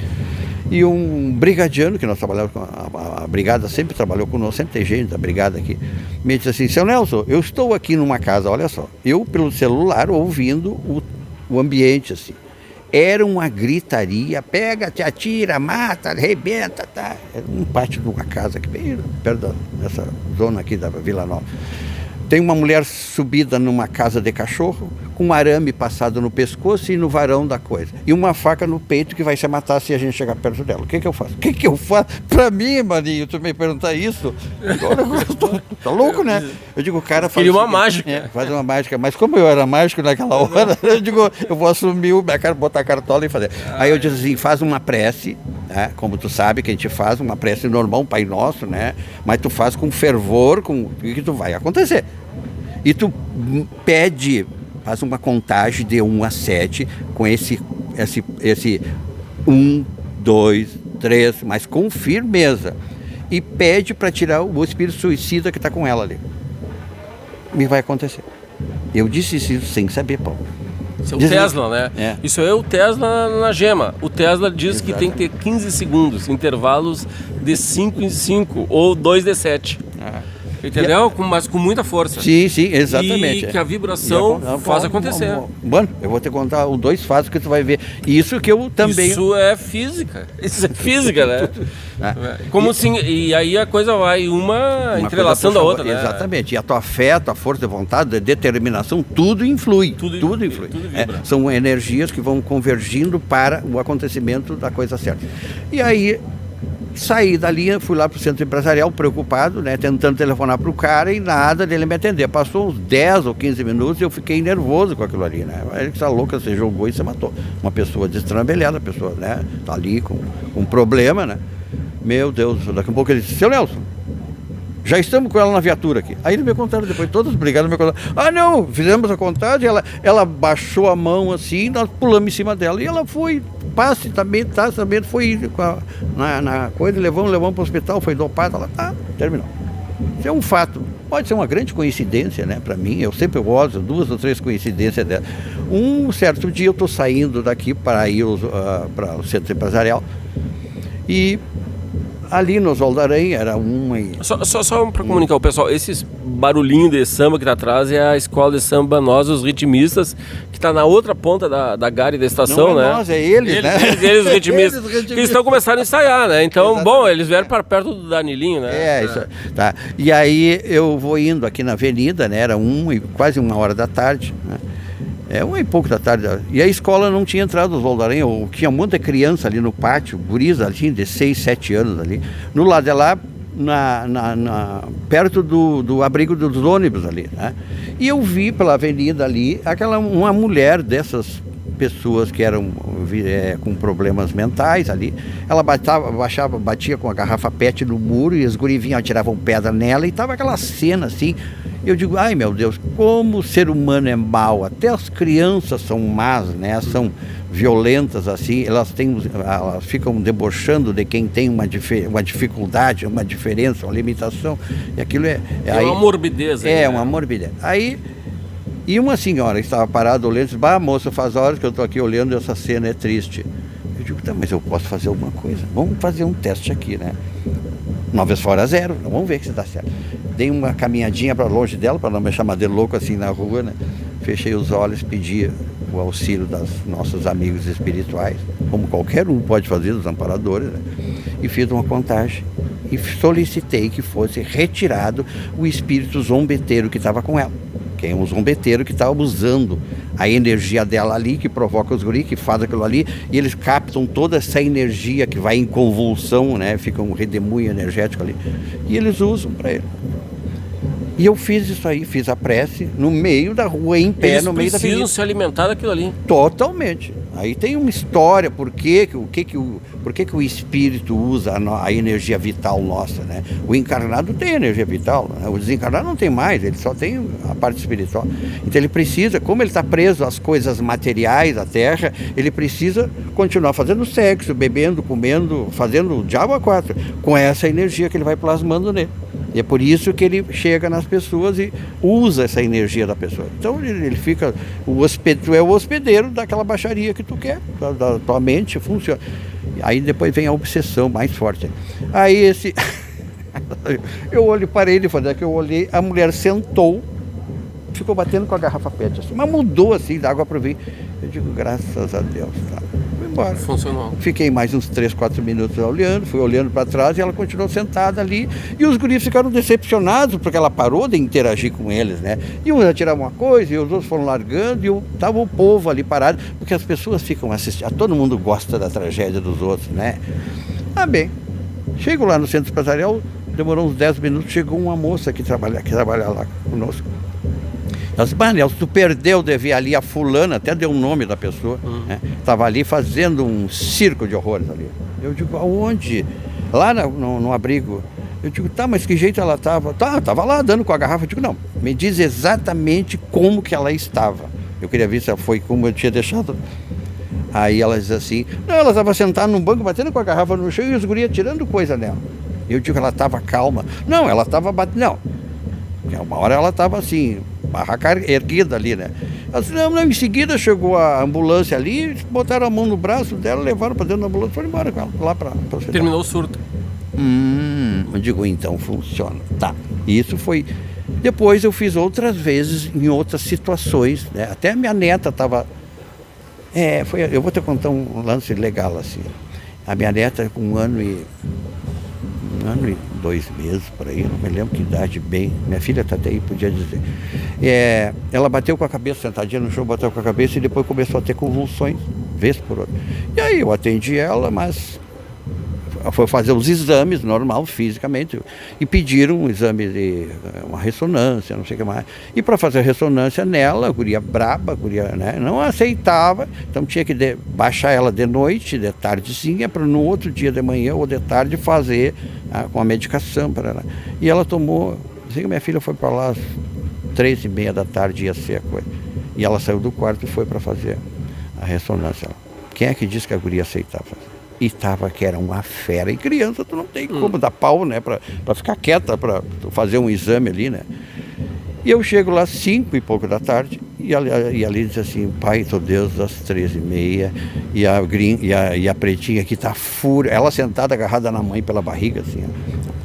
Speaker 1: E um brigadiano, que nós trabalhávamos com a brigada, sempre trabalhou conosco, sempre tem gente da brigada aqui, me disse assim: seu Nelson, eu estou aqui numa casa, olha só, eu pelo celular ouvindo o ambiente assim. Era uma gritaria, pega, te atira, mata, arrebenta, tá? Era um pátio de uma casa aqui, bem perto dessa zona aqui da Vila Nova. Tem uma mulher subida numa casa de cachorro, com um arame passado no pescoço e no varão da coisa. E uma faca no peito que vai se matar se a gente chegar perto dela. O que eu faço? O que eu faço? Pra mim, maninho, tu me perguntar isso? Tá louco, né? Eu digo, o cara faz
Speaker 2: uma mágica.
Speaker 1: Faz uma mágica. Mas como eu era mágico naquela hora, eu digo, eu vou assumir minha cara, botar a cartola e fazer. Aí eu disse assim, faz uma prece, né? Como tu sabe que a gente faz uma prece normal, um Pai Nosso, né? Mas tu faz com fervor, com o que tu vai acontecer. E tu pede, faz uma contagem de 1 a 7 com esse 1, 2, 3, mas com firmeza. E pede para tirar o espírito suicida que está com ela ali. E vai acontecer. Eu disse isso sem saber, Paulo.
Speaker 2: Isso é o Tesla, né? Isso é o Tesla na gema. O Tesla diz que tem que ter 15 segundos, intervalos de 5 em 5 ou 2 de 7. Entendeu? Mas com muita força.
Speaker 1: Sim, exatamente.
Speaker 2: E que a vibração faz acontecer.
Speaker 1: Mano, eu vou te contar os 2 fatos que tu vai ver. Isso que eu também...
Speaker 2: Isso é física. Isso é física, né? Como assim? E aí a coisa vai uma entrelaçando a outra, né?
Speaker 1: Exatamente. E a tua fé, a tua força de vontade, a determinação, tudo influi. Tudo influi. Tudo vibra. São energias que vão convergindo para o acontecimento da coisa certa. E aí... saí dali, fui lá pro centro empresarial preocupado, né, tentando telefonar pro cara e nada dele me atender. Passou uns 10 ou 15 minutos e eu fiquei nervoso com aquilo ali, né? Ele que tá louca, você jogou e você matou. Uma pessoa destrambelhada, a pessoa, né, tá ali com um problema, né? Meu Deus, daqui a pouco ele disse, seu Nelson, já estamos com ela na viatura aqui. Aí eles me contaram depois, todos brigaram, me contaram. Ah, não, fizemos a contagem, ela baixou a mão assim, nós pulamos em cima dela. E ela foi, passe também, foi na coisa, levamos para o hospital, foi dopada, ela terminou. Isso é um fato. Pode ser uma grande coincidência, né, para mim. Eu sempre gosto, 2 ou 3 coincidências dela. Um certo dia eu estou saindo daqui para ir para o centro empresarial e... ali no Oswaldo Aranha era uma...
Speaker 2: Só para comunicar o pessoal, esses barulhinhos de samba que está atrás é a escola de samba Nós, os Ritmistas, que está na outra ponta da gare da estação,
Speaker 1: não é
Speaker 2: né?
Speaker 1: Nós, é eles, né?
Speaker 2: Eles os ritmistas, que estão começando a ensaiar, né? Então, exatamente. Bom, eles vieram para perto do Danilinho, né?
Speaker 1: Isso, tá. E aí eu vou indo aqui na avenida, né? Era quase 1h da tarde, né? 1h da tarde. E a escola não tinha entrado no Oswaldo Aranha, tinha muita criança ali no pátio, guris ali de 6, 7 anos ali. No lado de lá, perto do abrigo dos ônibus ali, né? E eu vi pela avenida ali, uma mulher dessas pessoas que eram com problemas mentais ali, ela batia com a garrafa PET no muro e os guris vinham, tiravam pedra nela e tava aquela cena assim. Eu digo, ai meu Deus, como o ser humano é mau, até as crianças são más, né? São violentas assim, elas ficam debochando de quem tem uma dificuldade, uma diferença, uma limitação, e aquilo é
Speaker 2: uma morbidez.
Speaker 1: Uma morbidez. Aí, e uma senhora estava parada olhando, disse, moça, faz horas que eu estou aqui olhando, essa cena é triste. Eu digo, tá, mas eu posso fazer alguma coisa, vamos fazer um teste aqui, né? 9 fora 0, vamos ver se dá certo. Dei uma caminhadinha para longe dela, para não me chamar de louco assim na rua, né? Fechei os olhos, pedi o auxílio dos nossos amigos espirituais, como qualquer um pode fazer, dos amparadores, né? E fiz uma contagem e solicitei que fosse retirado o espírito zombeteiro que estava com ela. Que é um zombeteiro que está usando a energia dela ali, que provoca os guris, que faz aquilo ali, e eles captam toda essa energia que vai em convulsão, né? Fica um redemoinho energético ali, e eles usam para ele. E eu fiz isso aí, fiz a prece no meio da rua, em pé, no meio da avenida.
Speaker 2: Eles precisam se alimentar daquilo ali.
Speaker 1: Totalmente. Aí tem uma história, por que o espírito usa a energia vital nossa, né? O encarnado tem energia vital, né? O desencarnado não tem mais, ele só tem a parte espiritual. Então ele precisa, como ele está preso às coisas materiais da terra, ele precisa continuar fazendo sexo, bebendo, comendo, fazendo o diabo a 4, com essa energia que ele vai plasmando nele. E é por isso que ele chega nas pessoas e usa essa energia da pessoa. Então ele fica, tu é o hospedeiro daquela baixaria que tu quer, da tua mente funciona. Aí depois vem a obsessão mais forte. Aí eu parei de fazer, que eu olhei, a mulher sentou, ficou batendo com a garrafa PET, assim, mas mudou assim, da água para o vinho. Eu digo, graças a Deus, tá. Fui embora.
Speaker 2: Funcionou.
Speaker 1: Fiquei mais uns 3, 4 minutos fui olhando para trás e ela continuou sentada ali. E os guris ficaram decepcionados porque ela parou de interagir com eles, né? E uns atiravam uma coisa e os outros foram largando e tava o povo ali parado, porque as pessoas ficam assistindo. Todo mundo gosta da tragédia dos outros, né? Bem, chego lá no centro empresarial, demorou uns 10 minutos, chegou uma moça que trabalha lá conosco. Ela disse, Nelson, tu perdeu de ver ali a fulana, até deu o nome da pessoa, né? Estava ali fazendo um circo de horrores ali. Eu digo, aonde? Lá no abrigo. Eu digo, tá, mas que jeito ela estava? Tá, estava lá dando com a garrafa. Eu digo, não, me diz exatamente como que ela estava. Eu queria ver se ela foi como eu tinha deixado. Aí ela diz assim, não, ela estava sentada num banco, batendo com a garrafa no chão e os gurias tirando coisa nela. Eu digo, ela estava calma. Não, ela estava batendo, não. Uma hora ela estava assim, barraca erguida ali, né? Ela disse, não, em seguida chegou a ambulância ali, botaram a mão no braço dela, levaram para dentro da ambulância e foram embora com ela, lá para
Speaker 2: Terminou o surto.
Speaker 1: Eu digo, então funciona. Tá, isso foi... Depois eu fiz outras vezes, em outras situações, né? Até a minha neta estava... eu vou te contar um lance legal, assim. A minha neta, com 1 ano e 2 meses, por aí, não me lembro que idade bem. Minha filha está até aí, podia dizer. Ela bateu com a cabeça, sentadinha no chão, bateu com a cabeça e depois começou a ter convulsões, vez por outra. E aí eu atendi ela, mas... foi fazer os exames normal, fisicamente, e pediram um exame de uma ressonância, não sei o que mais. E para fazer a ressonância nela, a guria braba, a guria, né, não aceitava, então tinha que baixar ela de noite, de tardezinha, para no outro dia de manhã ou de tarde fazer com a medicação para ela. E ela tomou, assim que minha filha foi para lá às 3h30 da tarde, ia ser a coisa. E ela saiu do quarto e foi para fazer a ressonância. Quem é que disse que a guria aceitava fazer? E estava que era uma fera. E criança, tu não tem como dar pau, né? Para ficar quieta, para fazer um exame ali, né? E eu chego lá 5 e pouco da tarde e ali diz assim, pai, tô Deus, às 3h30 e a pretinha aqui tá fúria. Ela sentada, agarrada na mãe pela barriga, assim,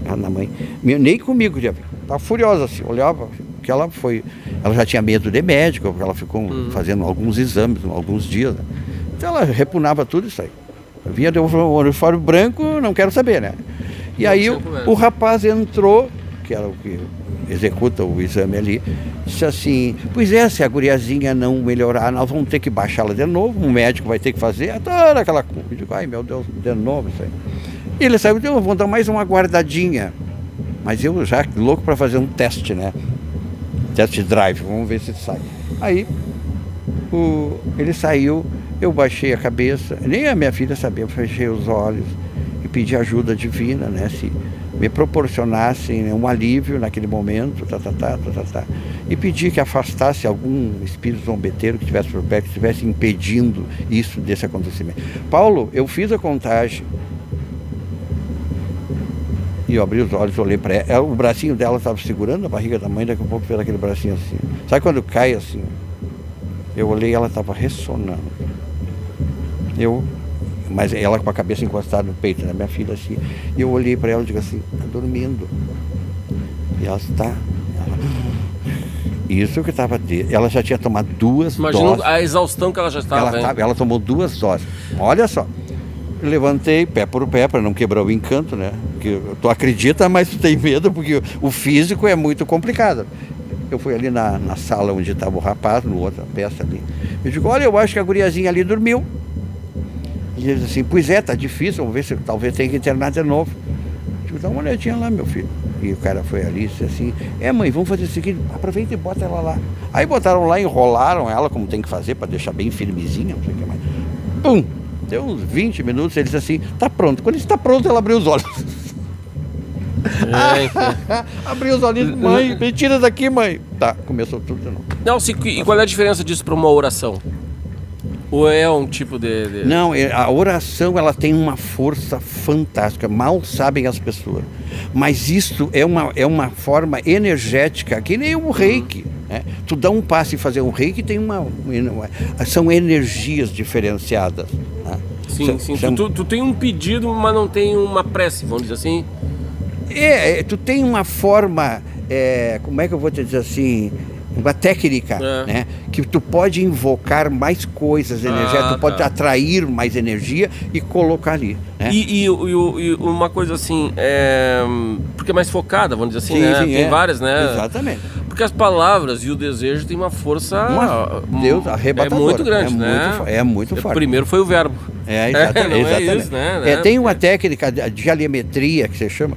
Speaker 1: ó, na mãe. Nem comigo, tá furiosa, assim, olhava, que ela já tinha medo de médico, porque ela ficou fazendo alguns exames, alguns dias, né? Então ela repunava tudo isso aí. Vinha de um uniforme branco, não quero saber, né? E aí o rapaz entrou, que era o que executa o exame ali, disse assim, pois é, se a guriazinha não melhorar, nós vamos ter que baixá-la de novo, um médico vai ter que fazer, toda aquela coisa. Eu digo, ai meu Deus, de novo isso aí. E ele saiu, vamos dar mais uma guardadinha. Mas eu já louco para fazer um teste, né? Test drive, vamos ver se sai. Aí ele saiu. Eu baixei a cabeça, nem a minha filha sabia, eu fechei os olhos e pedi ajuda divina, né? Se me proporcionassem um alívio naquele momento, e pedi que afastasse algum espírito zombeteiro que estivesse por perto, que estivesse impedindo isso desse acontecimento. Paulo, eu fiz a contagem e eu abri os olhos, olhei para ela, o bracinho dela estava segurando a barriga da mãe, daqui a pouco fez aquele bracinho assim. Sabe quando cai assim? Eu olhei, ela estava ressonando. Mas ela com a cabeça encostada no peito da minha filha assim, e eu olhei para ela e digo assim, tá dormindo. E ela está. Isso que estava ela já tinha tomado 2 doses.
Speaker 2: Imagina a exaustão que ela já estava.
Speaker 1: Ela tomou 2 doses. Olha só. Eu levantei pé por pé para não quebrar o encanto, né? Porque tu acredita, mas tu tem medo, porque o físico é muito complicado. Eu fui ali na sala onde estava o rapaz, no outra peça ali. Eu digo, olha, eu acho que a guriazinha ali dormiu. E ele disse assim, pois é, tá difícil, vamos ver se talvez tenha que internar de novo. Eu digo, dá uma olhadinha lá, meu filho. E o cara foi ali e disse assim, mãe, vamos fazer o seguinte, aproveita e bota ela lá. Aí botaram lá, enrolaram ela, como tem que fazer, para deixar bem firmezinha, não sei o que mais. Pum! Deu uns 20 minutos, ele disse assim, tá pronto. Quando está pronto, ela abriu os olhos. Abriu os olhos, mãe, me tira daqui, mãe. Tá, começou tudo de novo.
Speaker 2: Não, e qual é a diferença disso para uma oração? Ou é um tipo de...
Speaker 1: Não, a oração ela tem uma força fantástica, mal sabem as pessoas. Mas isso é uma forma energética, que nem o reiki. Né? Tu dá um passo e fazer um reiki tem são energias diferenciadas. Né?
Speaker 2: Sim. Tu tem um pedido, mas não tem uma prece, vamos dizer assim?
Speaker 1: Tu tem uma forma, como é que eu vou te dizer assim... uma técnica, né? Que tu pode invocar mais coisas energéticas, tu pode atrair mais energia e colocar ali, né?
Speaker 2: E uma coisa assim, porque é mais focada, vamos dizer assim,
Speaker 1: sim,
Speaker 2: né?
Speaker 1: Sim,
Speaker 2: tem várias, né?
Speaker 1: Exatamente.
Speaker 2: Porque as palavras e o desejo têm uma força
Speaker 1: Deus, arrebatadora.
Speaker 2: É muito grande,
Speaker 1: né? É muito forte.
Speaker 2: Primeiro foi o verbo.
Speaker 1: Exatamente.
Speaker 2: É isso, né?
Speaker 1: Tem uma técnica de aliemetria que se chama,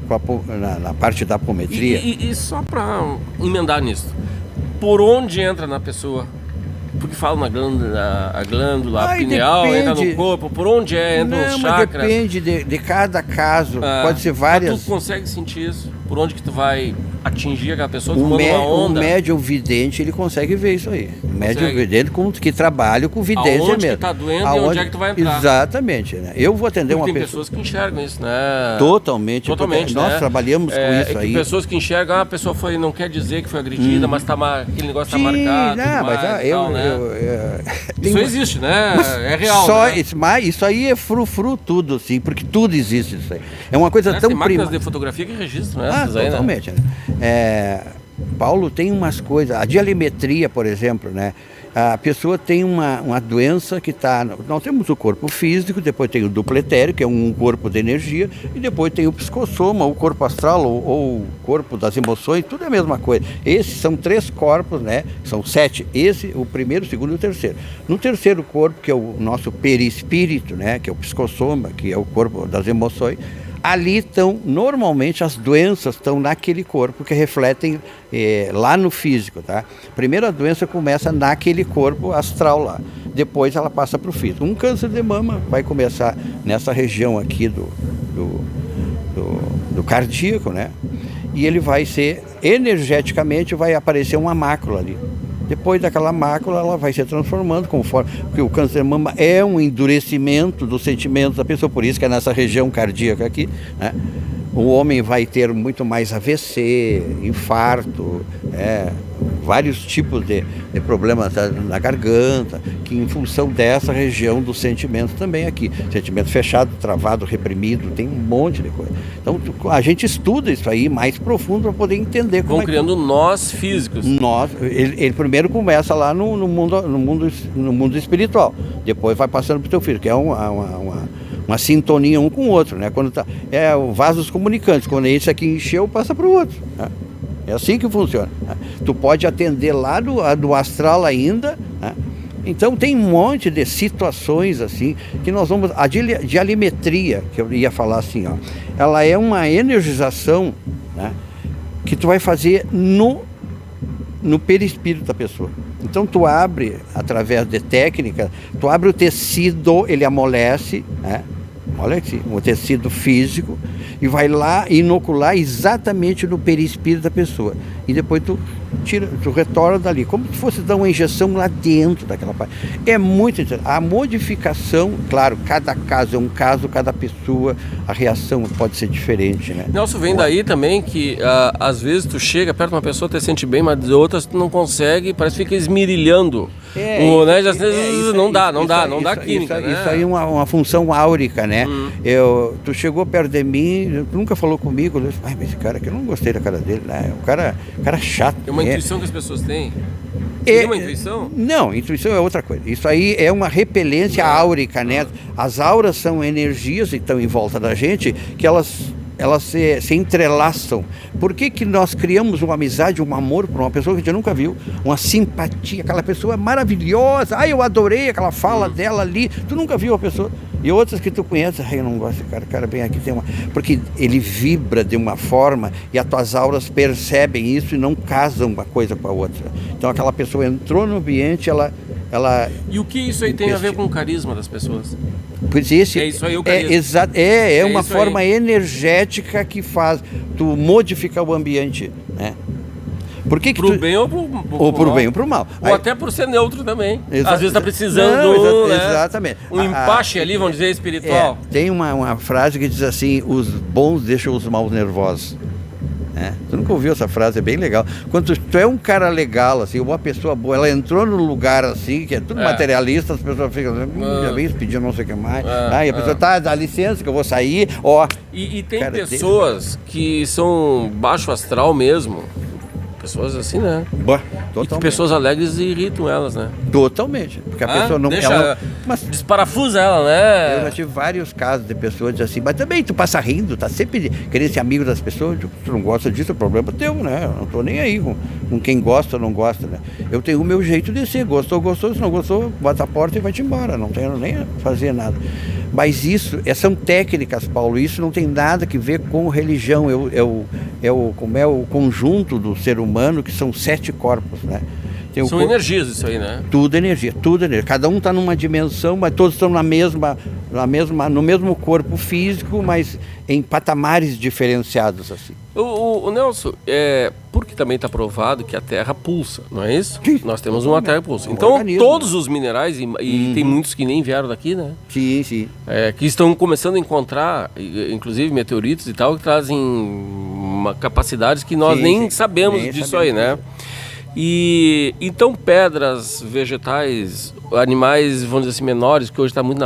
Speaker 1: na parte da apometria.
Speaker 2: E só para emendar nisso, por onde entra na pessoa? Porque fala na glândula, a glândula pineal, entra no corpo, por onde entra nos chakras?
Speaker 1: Depende de cada caso, pode ser várias.
Speaker 2: Mas tu consegue sentir isso? Por onde que tu vai atingir aquela pessoa tomando uma onda.
Speaker 1: O médium vidente, ele consegue ver isso aí. O médium vidente que trabalha com vidência mesmo.
Speaker 2: Aonde que tá doendo e onde é que tu vai entrar.
Speaker 1: Exatamente, né? Eu vou atender uma pessoa...
Speaker 2: Tem pessoas que enxergam isso, né?
Speaker 1: Totalmente,
Speaker 2: né?
Speaker 1: Nós trabalhamos com isso aí.
Speaker 2: Pessoas que enxergam, a pessoa não quer dizer que foi agredida, mas aquele negócio tá marcado. Isso existe, né? É real.
Speaker 1: Isso aí é frufru tudo, sim, porque tudo existe isso aí. É uma coisa tão
Speaker 2: prima. Tem máquinas de fotografia que registram, né?
Speaker 1: Totalmente, né? Paulo, tem umas coisas, a dialimetria, por exemplo, né? A pessoa tem uma doença que está... Nós temos o corpo físico, depois tem o duplo etéreo, que é um corpo de energia, e depois tem o psicossoma, o corpo astral, ou o corpo das emoções, tudo é a mesma coisa. Esses são 3 corpos, né? São 7. Esse, o primeiro, o segundo e o terceiro. No terceiro corpo, que é o nosso perispírito, né? Que é o psicossoma, que é o corpo das emoções, ali estão, normalmente, as doenças estão naquele corpo que refletem lá no físico, tá? Primeiro a doença começa naquele corpo astral lá, depois ela passa para o físico. Um câncer de mama vai começar nessa região aqui do cardíaco, né? E ele vai ser, energeticamente, vai aparecer uma mácula ali. Depois daquela mácula, ela vai se transformando conforme... Porque o câncer de mama é um endurecimento dos sentimentos da pessoa, por isso que é nessa região cardíaca aqui, né? O homem vai ter muito mais AVC, infarto, vários tipos de problemas na garganta, que em função dessa região dos sentimentos também aqui. Sentimento fechado, travado, reprimido, tem um monte de coisa. Então a gente estuda isso aí mais profundo para poder entender como
Speaker 2: criando nós físicos.
Speaker 1: Ele primeiro começa lá no mundo espiritual, depois vai passando para o teu filho, que é uma sintonia um com o outro, né? Quando o vasos comunicantes, quando esse aqui encheu, passa para o outro, né? É assim que funciona, né? Tu pode atender lá do astral ainda, né? Então tem um monte de situações assim que nós vamos... A dialimetria, que eu ia falar assim, ó, ela é uma energização, né, que tu vai fazer no perispírito da pessoa. Então tu abre, através de técnica, tu abre o tecido, ele amolece, né? Olha aqui, o tecido físico, e vai lá inocular exatamente no perispírito da pessoa. E depois tu retorna dali, como se fosse dar uma injeção lá dentro daquela parte. É muito interessante. A modificação, claro, cada caso é um caso, cada pessoa, a reação pode ser diferente, né?
Speaker 2: Nelson, vem daí também que às vezes tu chega perto de uma pessoa, te sente bem, mas de outras tu não consegue, parece que fica esmirilhando. Não dá química, né?
Speaker 1: Isso aí é uma função áurica, né? Tu chegou perto de mim, tu nunca falou comigo, eu disse, mas esse cara aqui, eu não gostei da cara dele, né? O cara chato.
Speaker 2: É uma intuição que as pessoas têm? Tem uma intuição?
Speaker 1: Não, intuição é outra coisa. Isso aí é uma repelência áurica, né? As auras são energias que estão em volta da gente, que elas se entrelaçam. Por que nós criamos uma amizade, um amor por uma pessoa que a gente nunca viu? Uma simpatia, aquela pessoa é maravilhosa, eu adorei aquela fala dela ali, tu nunca viu a pessoa. E outras que tu conheces, eu não gosto desse cara bem aqui tem uma... Porque ele vibra de uma forma e as tuas auras percebem isso e não casam uma coisa com a outra. Então aquela pessoa entrou no ambiente, ela...
Speaker 2: E o que isso aí tem a ver com o carisma das pessoas?
Speaker 1: Pois é isso aí o carisma. É uma forma energética que faz tu modificar o ambiente, né? Por que
Speaker 2: pro bem ou pro
Speaker 1: bem ou pro mal.
Speaker 2: Ou até por ser neutro também. Às vezes está precisando
Speaker 1: exatamente.
Speaker 2: Um empache ali, vamos dizer, espiritual.
Speaker 1: Tem uma frase que diz assim, os bons deixam os maus nervosos. Tu nunca ouviu essa frase, é bem legal. Quando tu é um cara legal, assim, uma pessoa boa, ela entrou num lugar assim, que é tudo materialista, as pessoas ficam, já vem pedindo não sei o que mais. E a pessoa, dá licença que eu vou sair, ó.
Speaker 2: E tem pessoas que são baixo astral mesmo. Pessoas assim, né? E que pessoas alegres irritam elas, né?
Speaker 1: Totalmente. Porque a pessoa não...
Speaker 2: Desparafusa ela, né?
Speaker 1: Eu já tive vários casos de pessoas assim, mas também tu passa rindo, tá sempre querendo ser amigo das pessoas, tu não gosta disso, é problema teu, né? Eu não tô nem aí com quem gosta ou não gosta, né? Eu tenho o meu jeito de ser, gostou, se não gostou, bota a porta e vai-te embora, não tenho nem a fazer nada. Mas isso, são técnicas, Paulo, isso não tem nada que ver com religião, como é o conjunto do ser humano, que são 7 corpos, né?
Speaker 2: São energias isso aí, né?
Speaker 1: Tudo energia, tudo energia. Cada um está numa dimensão, mas todos estão no mesmo corpo físico, mas em patamares diferenciados assim.
Speaker 2: O Nelson, porque também está provado que a Terra pulsa, não é isso?
Speaker 1: Sim.
Speaker 2: Nós temos uma Terra pulsa. Então organismo, todos os minerais, e tem muitos que nem vieram daqui, né?
Speaker 1: Sim, sim.
Speaker 2: Que estão começando a encontrar, inclusive meteoritos e tal, que trazem capacidades que nós nem sabemos disso aí, né? E então pedras, vegetais, animais, vamos dizer assim, menores, que hoje está muito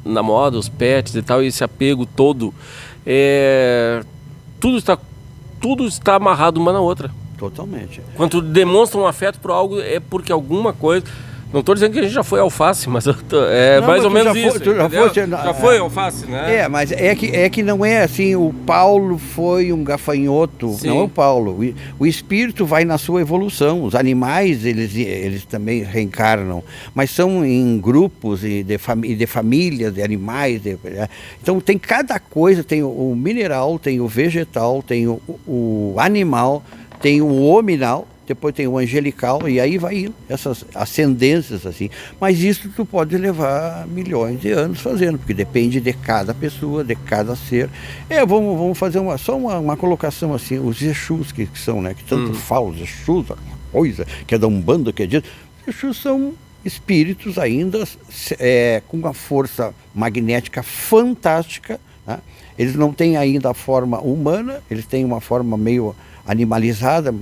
Speaker 2: na moda, os pets e tal, e esse apego todo, tudo está amarrado uma na outra.
Speaker 1: Totalmente.
Speaker 2: Quando demonstra um afeto por algo, é porque alguma coisa... Não estou dizendo que a gente já foi alface, mas mais ou menos isso. Já foi alface, né?
Speaker 1: Mas é que não é assim, o Paulo foi um gafanhoto, sim. Não é o Paulo. O espírito vai na sua evolução. Os animais, eles também reencarnam, mas são em grupos de famílias, de animais. Então tem cada coisa, tem o mineral, tem o vegetal, tem o animal, tem o hominal. Depois tem o angelical, e aí vai indo, essas ascendências assim. Mas isso tu pode levar milhões de anos fazendo, porque depende de cada pessoa, de cada ser. Vamos fazer só uma colocação assim, os Exus que são, né? Que tanto falam, os Exus, coisa, que é da Umbanda, que é disso. Os Exus são espíritos ainda com uma força magnética fantástica, né? Eles não têm ainda a forma humana, eles têm uma forma meio animalizada,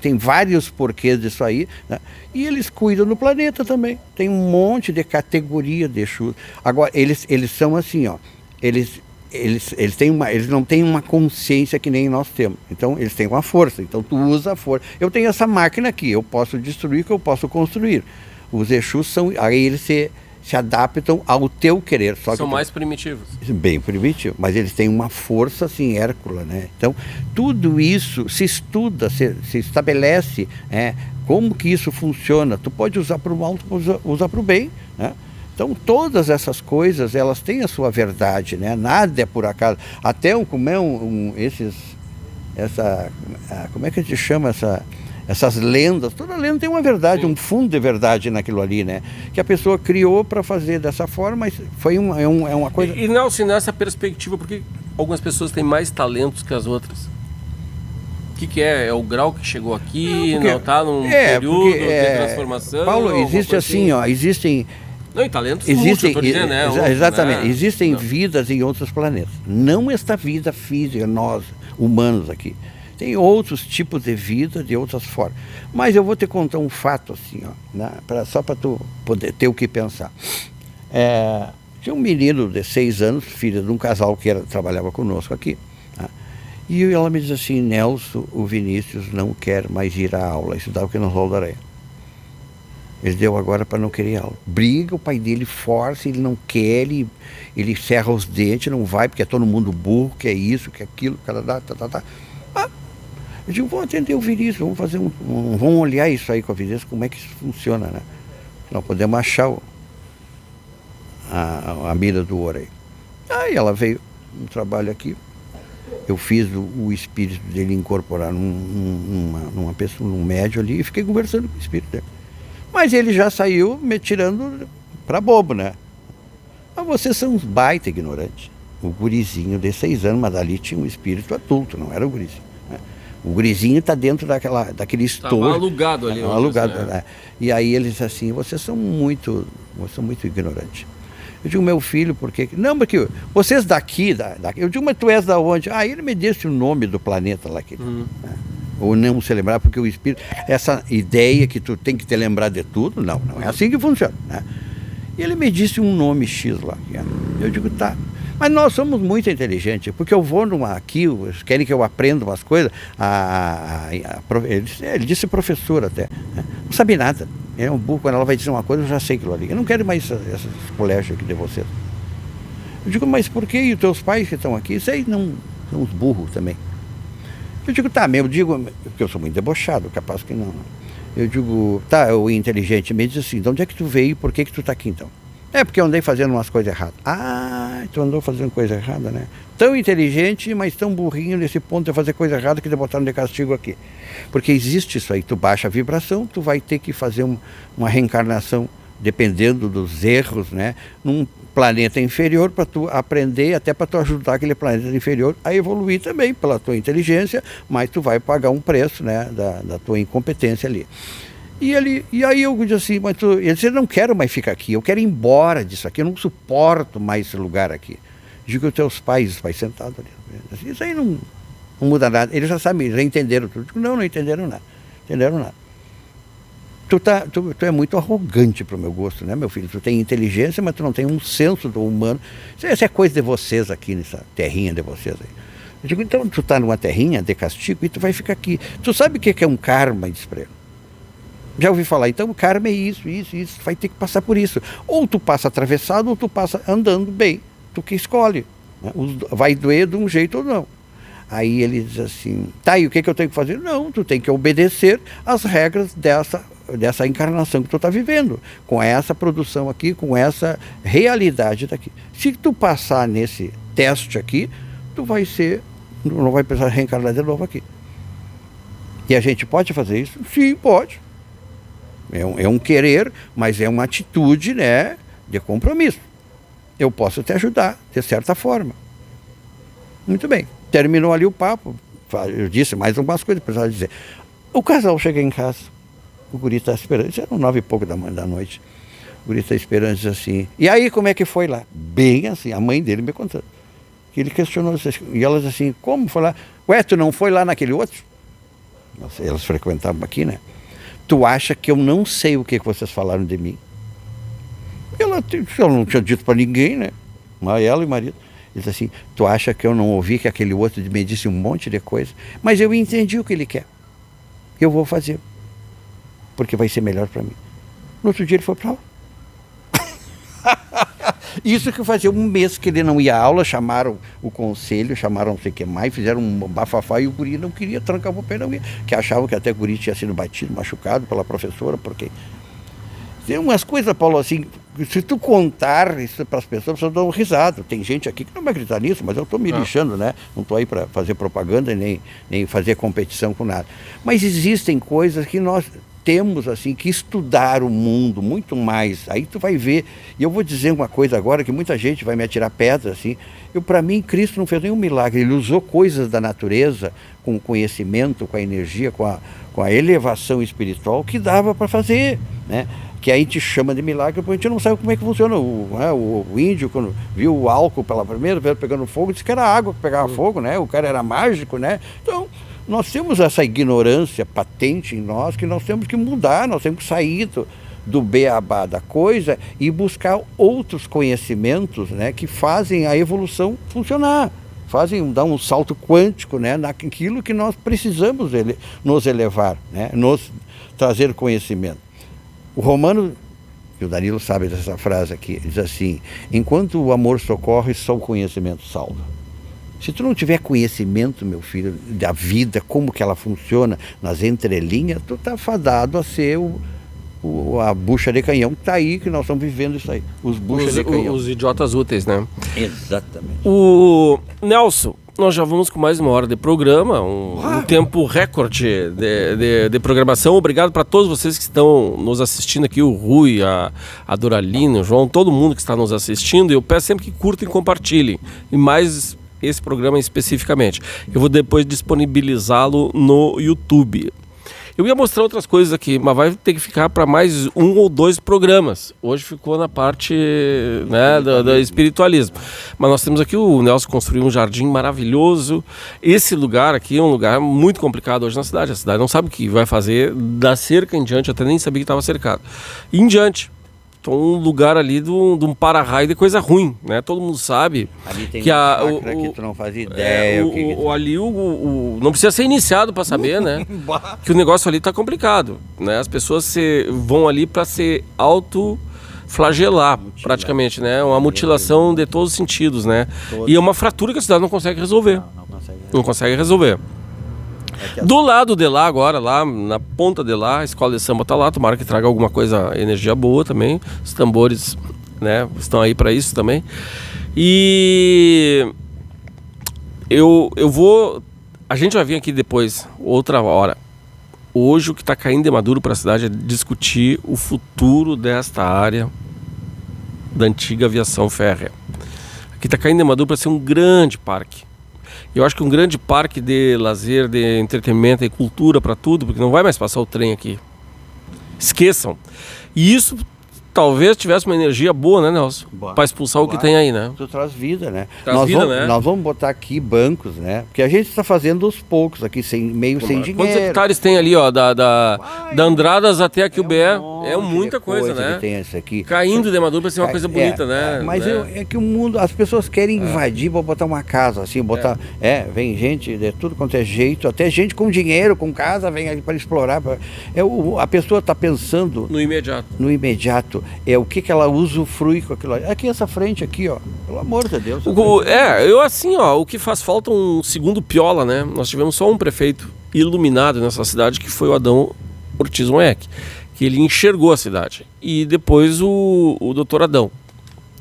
Speaker 1: tem vários porquês disso aí, né? E eles cuidam do planeta também, tem um monte de categoria de Exus. Agora, eles são assim, ó, eles não têm uma consciência que nem nós temos, então eles têm uma força, então tu usa a força. Eu tenho essa máquina aqui, eu posso destruir, que eu posso construir. Os Exus aí eles se adaptam ao teu querer.
Speaker 2: São mais primitivos.
Speaker 1: Bem primitivos, mas eles têm uma força assim, Hércula, né? Então, tudo isso se estuda, se estabelece, como que isso funciona. Tu pode usar para o mal, tu pode usar para o bem, né? Então, todas essas coisas, elas têm a sua verdade, né? Nada é por acaso. Até como é que a gente chama essas lendas, toda lenda tem uma verdade, um fundo de verdade naquilo ali, né? Que a pessoa criou para fazer dessa forma, mas foi uma coisa...
Speaker 2: E Nelson, nessa perspectiva, por que algumas pessoas têm mais talentos que as outras? O que é? É o grau que chegou aqui, não está num período de transformação?
Speaker 1: Paulo, existe assim, ó, existem...
Speaker 2: Não, e talentos múltiplos, tô dizendo, né?
Speaker 1: Exatamente, existem vidas em outros planetas. Não esta vida física, nós, humanos aqui. Tem outros tipos de vida, de outras formas. Mas eu vou te contar um fato assim, ó, né, só para tu poder ter o que pensar. Tinha um menino de 6 anos, filho de um casal que trabalhava conosco aqui. Né, e ela me diz assim, Nelson, o Vinícius não quer mais ir à aula, estudar porque não rola da areia. Ele deu agora para não querer aula. Briga, o pai dele força, ele não quer, ele cerra os dentes, não vai, porque é todo mundo burro, que é isso, que é aquilo, Eu digo, vamos atender o Vinícius, vamos fazer vamos olhar isso aí com a Vinícius, como é que isso funciona, né? Nós podemos achar a mira do ouro aí. Aí ela veio um trabalho aqui, eu fiz o espírito dele incorporar numa pessoa, num médio ali, e fiquei conversando com o espírito dele. Mas ele já saiu me tirando para bobo, né? Mas vocês são uns baita ignorantes. O gurizinho de 6 anos, mas ali tinha um espírito adulto, não era o gurizinho. O gurizinho está dentro daquele estojo.
Speaker 2: Estava alugado ali.
Speaker 1: Alugado, né? E aí eles dizem assim, vocês são muito ignorantes. Eu digo, meu filho, por quê? Não, porque vocês daqui. Eu digo, mas tu és da onde? Ele me disse o nome do planeta lá. Né? Ou não se lembrar, porque o espírito... Essa ideia que tu tem que te lembrar de tudo, não é assim que funciona. Né? E ele me disse um nome X lá. Eu digo, tá. Mas nós somos muito inteligentes, porque eu vou aqui, eles querem que eu aprenda umas coisas. Ele disse professor até, né? Não sabe nada. É um burro, quando ela vai dizer uma coisa, eu já sei aquilo ali. Eu não quero mais essas colégios aqui de vocês. Eu digo, mas por que? E os teus pais que estão aqui? Isso aí não são uns burros também. Eu digo, tá, eu digo, porque eu sou muito debochado, capaz que não. Eu digo, tá, o inteligente me diz assim, de onde é que tu veio e por que tu tá aqui então? É porque eu andei fazendo umas coisas erradas. Ah, tu andou fazendo coisa errada, né? Tão inteligente, mas tão burrinho nesse ponto de fazer coisa errada que te botaram de castigo aqui. Porque existe isso aí, tu baixa a vibração, tu vai ter que fazer uma reencarnação, dependendo dos erros, né? Num planeta inferior para tu aprender, até para tu ajudar aquele planeta inferior a evoluir também pela tua inteligência, mas tu vai pagar um preço, né? Da tua incompetência ali. E aí eu disse assim, mas ele disse, eu não quero mais ficar aqui, eu quero ir embora disso aqui, eu não suporto mais esse lugar aqui. Digo os teus pais, os pais sentados ali. Isso aí não muda nada. Eles já sabem, já entenderam tudo. Digo, não entenderam nada. Entenderam nada. Tu é muito arrogante pro meu gosto, né, meu filho? Tu tem inteligência, mas tu não tem um senso do humano. Isso é coisa de vocês aqui, nessa terrinha de vocês aí. Eu digo, então tu tá numa terrinha de castigo e tu vai ficar aqui. Tu sabe o que é um karma, diz pra ele? Já ouvi falar, então o karma é isso, tu vai ter que passar por isso. Ou tu passa atravessado, ou tu passa andando bem. Tu que escolhe, né? Vai doer de um jeito ou não. Aí ele diz assim, tá, e o que eu tenho que fazer? Não, tu tem que obedecer às regras dessa encarnação que tu está vivendo, com essa produção aqui, com essa realidade daqui. Se tu passar nesse teste aqui, tu vai não vai precisar reencarnar de novo aqui. E a gente pode fazer isso? Sim, pode. É um querer, mas é uma atitude, né, de compromisso. Eu posso te ajudar, de certa forma. Muito bem. Terminou ali o papo. Eu disse mais algumas coisas, precisava dizer. O casal chega em casa. O guri está esperando. Isso era 9h pouco da noite. O guri está esperando, diz assim. E aí, como é que foi lá? Bem assim, a mãe dele me contando. Que ele questionou. E elas assim, como foi lá? Ué, tu não foi lá naquele outro? Nossa, elas frequentavam aqui, né? Tu acha que eu não sei o que vocês falaram de mim? Ela não tinha dito para ninguém, né? Mas ela e o marido. Diz assim, tu acha que eu não ouvi que aquele outro me disse um monte de coisa? Mas eu entendi o que ele quer. Eu vou fazer. Porque vai ser melhor para mim. No outro dia ele foi para aula. Isso que fazia um mês que ele não ia à aula, chamaram o conselho, chamaram não sei o que mais, fizeram um bafafá e o guri não queria, trancar o pé, não ia. Que achavam que até o guri tinha sido batido, machucado pela professora, porque... Tem umas coisas, Paulo, assim, se tu contar isso para as pessoas dão risada. Tem gente aqui que não vai acreditar nisso, mas eu estou me lixando, né? Não estou aí para fazer propaganda, nem fazer competição com nada. Mas existem coisas que nós temos, assim, que estudar o mundo muito mais. Aí tu vai ver, e eu vou dizer uma coisa agora, que muita gente vai me atirar pedra, assim. Para mim, Cristo não fez nenhum milagre. Ele usou coisas da natureza, com o conhecimento, com a energia, com a elevação espiritual, que dava para fazer, né? Que aí te chama de milagre, porque a gente não sabe como é que funciona. O índio, quando viu o álcool pela primeira vez pegando fogo, disse que era água que pegava fogo, né? O cara era mágico, né? Então, nós temos essa ignorância patente em nós, que nós temos que mudar, nós temos que sair do beabá da coisa e buscar outros conhecimentos, né? Que fazem a evolução funcionar. Dar um salto quântico, né? Naquilo que nós precisamos nos elevar, né? Nos trazer conhecimento. O Romano, e o Danilo sabe dessa frase aqui, diz assim, enquanto o amor socorre, só o conhecimento salva. Se tu não tiver conhecimento, meu filho, da vida, como que ela funciona nas entrelinhas, tu tá fadado a ser a bucha de canhão que tá aí, que nós estamos vivendo isso aí. Os buchas de canhão.
Speaker 2: Os idiotas úteis, né?
Speaker 1: Exatamente.
Speaker 2: O Nelson, nós já vamos com mais 1 hora de programa, um tempo recorde de programação. Obrigado para todos vocês que estão nos assistindo aqui, o Rui, a Doralina, o João, todo mundo que está nos assistindo. Eu peço sempre que curtem e compartilhem, e mais esse programa especificamente. Eu vou depois disponibilizá-lo no YouTube. Eu ia mostrar outras coisas aqui, mas vai ter que ficar para mais 1 ou 2 programas. Hoje ficou na parte, né, do espiritualismo. Mas nós temos aqui, o Nelson construiu um jardim maravilhoso. Esse lugar aqui é um lugar muito complicado hoje na cidade. A cidade não sabe o que vai fazer da cerca em diante. Eu até nem sabia que estava cercado. E em diante. Então, um lugar ali de um para-raio de coisa ruim, né? Todo mundo sabe
Speaker 1: ali tem
Speaker 2: que
Speaker 1: que tu não faz ideia.
Speaker 2: Ali não precisa ser iniciado para saber, né? Que o negócio ali está complicado, né? As pessoas vão ali para se autoflagelar, praticamente, né? Uma mutilação de todos os sentidos, né? E é uma fratura que a cidade não consegue resolver. Não consegue resolver. Do lado de lá agora, lá na ponta de lá, a escola de samba tá lá, tomara que traga alguma coisa, energia boa também. Os tambores né? Estão aí para isso também. E eu vou... A gente vai vir aqui depois, outra hora. Hoje o que está caindo de maduro para a cidade é discutir o futuro desta área da antiga aviação férrea. Aqui está caindo de maduro para ser um grande parque. Eu acho que um grande parque de lazer, de entretenimento e cultura para tudo, porque não vai mais passar o trem aqui. Esqueçam. E isso talvez tivesse uma energia boa, né, Nelson? Para expulsar o que tem aí, né?
Speaker 1: Tu traz vida, né?
Speaker 2: Né?
Speaker 1: Nós vamos botar aqui bancos, né? Porque a gente está fazendo aos poucos aqui, sem dinheiro.
Speaker 2: Quantos hectares tem ali, ó? Da Andradas até aqui o BE? É muita coisa, né?
Speaker 1: Tem esse aqui.
Speaker 2: Caindo de maduro para ser uma coisa bonita, né?
Speaker 1: Mas é que o mundo, as pessoas querem invadir para botar uma casa, assim, botar... vem gente de tudo quanto é jeito, até gente com dinheiro, com casa, vem ali para explorar. A pessoa está pensando...
Speaker 2: No imediato.
Speaker 1: O que ela usufrui com aquilo ali. Aqui essa frente aqui, ó, pelo amor de Deus.
Speaker 2: Eu assim, ó, o que faz falta um segundo piola, né? Nós tivemos só um prefeito iluminado nessa cidade, que foi o Adão Ortiz Moek, que ele enxergou a cidade. E depois o doutor Adão.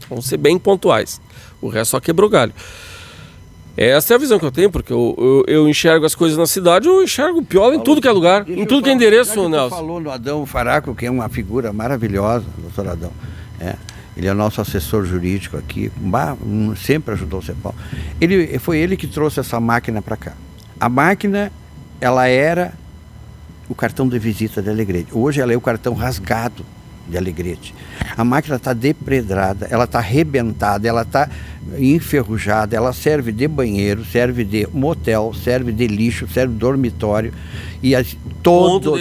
Speaker 2: Vamos ser bem pontuais. O resto só quebrou galho. Essa é a visão que eu tenho, porque eu enxergo as coisas na cidade, eu enxergo piola em tudo que é lugar, em tudo que é endereço, Nelson.
Speaker 1: Você falou no Adão Faraco, que é uma figura maravilhosa, doutor Adão. Ele é nosso assessor jurídico aqui, sempre ajudou o CEPAL. Foi ele que trouxe essa máquina para cá. A máquina, ela era o cartão de visita de Alegrete. Hoje ela é o cartão rasgado de Alegrete. A máquina está depredrada, ela está arrebentada, ela está enferrujada, ela serve de banheiro, serve de motel, serve de lixo, serve de dormitório. E todos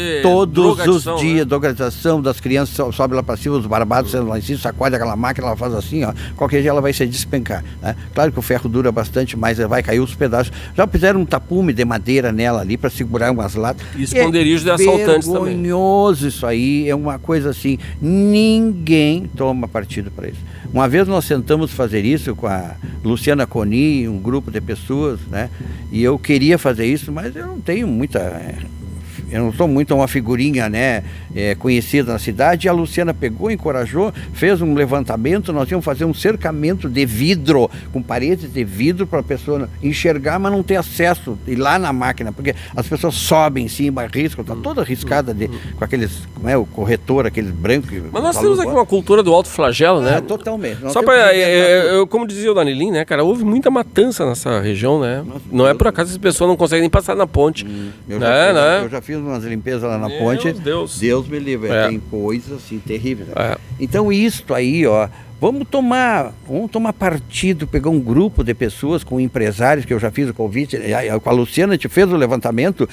Speaker 1: os dias, né? Drogadização das crianças, sobe lá para cima, os barbados sendo lá em cima, sacode aquela máquina, ela faz assim, ó, qualquer dia ela vai se despencar, né? Claro que o ferro dura bastante, mas vai cair os pedaços. Já fizeram um tapume de madeira nela ali para segurar umas latas.
Speaker 2: E esconderijo de assaltantes também.
Speaker 1: Vergonhoso isso aí, é uma coisa assim, ninguém toma partido para isso. Uma vez nós tentamos fazer isso com a Luciana Coni, um grupo de pessoas, né? E eu queria fazer isso, mas eu não tenho eu não sou muito uma figurinha, né, conhecida na cidade. E a Luciana pegou, encorajou, fez um levantamento. Nós íamos fazer um cercamento de vidro, com paredes de vidro, para a pessoa enxergar, mas não ter acesso, ir lá na máquina, porque as pessoas sobem em cima, arriscam, está toda arriscada com aqueles, como é, o corretor, aqueles brancos.
Speaker 2: Mas nós temos aqui uma cultura do alto flagelo, né?
Speaker 1: Totalmente.
Speaker 2: Só para, como dizia o Danilinho, né, cara, houve muita matança nessa região, né? Não é por acaso que as pessoas não conseguem nem passar na ponte.
Speaker 1: Eu já fiz umas limpezas lá na ponte.
Speaker 2: Deus
Speaker 1: me livre, tem coisas assim terríveis. Né? Então isto aí, ó, vamos tomar partido, pegar um grupo de pessoas com empresários, que eu já fiz o convite, com a Luciana, a gente fez o levantamento.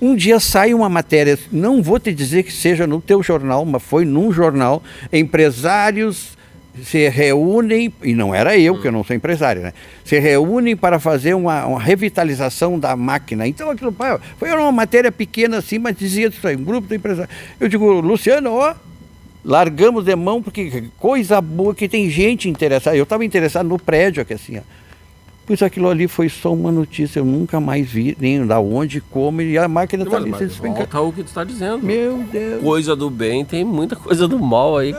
Speaker 1: Um dia sai uma matéria, não vou te dizer que seja no teu jornal, mas foi num jornal, empresários se reúnem, e não era eu, que eu não sou empresário, né? Se reúnem para fazer uma revitalização da máquina. Então aquilo foi uma matéria pequena assim, mas dizia isso aí, um grupo de empresários. Eu digo, Luciano, ó, largamos de mão, porque coisa boa, que tem gente interessada. Eu estava interessado no prédio aqui assim, ó. Pois aquilo ali foi só uma notícia, eu nunca mais vi, nem da onde, como, e a máquina está ali se despencando.
Speaker 2: Volta o que tu está dizendo.
Speaker 1: Meu Deus.
Speaker 2: Coisa do bem, tem muita coisa do mal aí,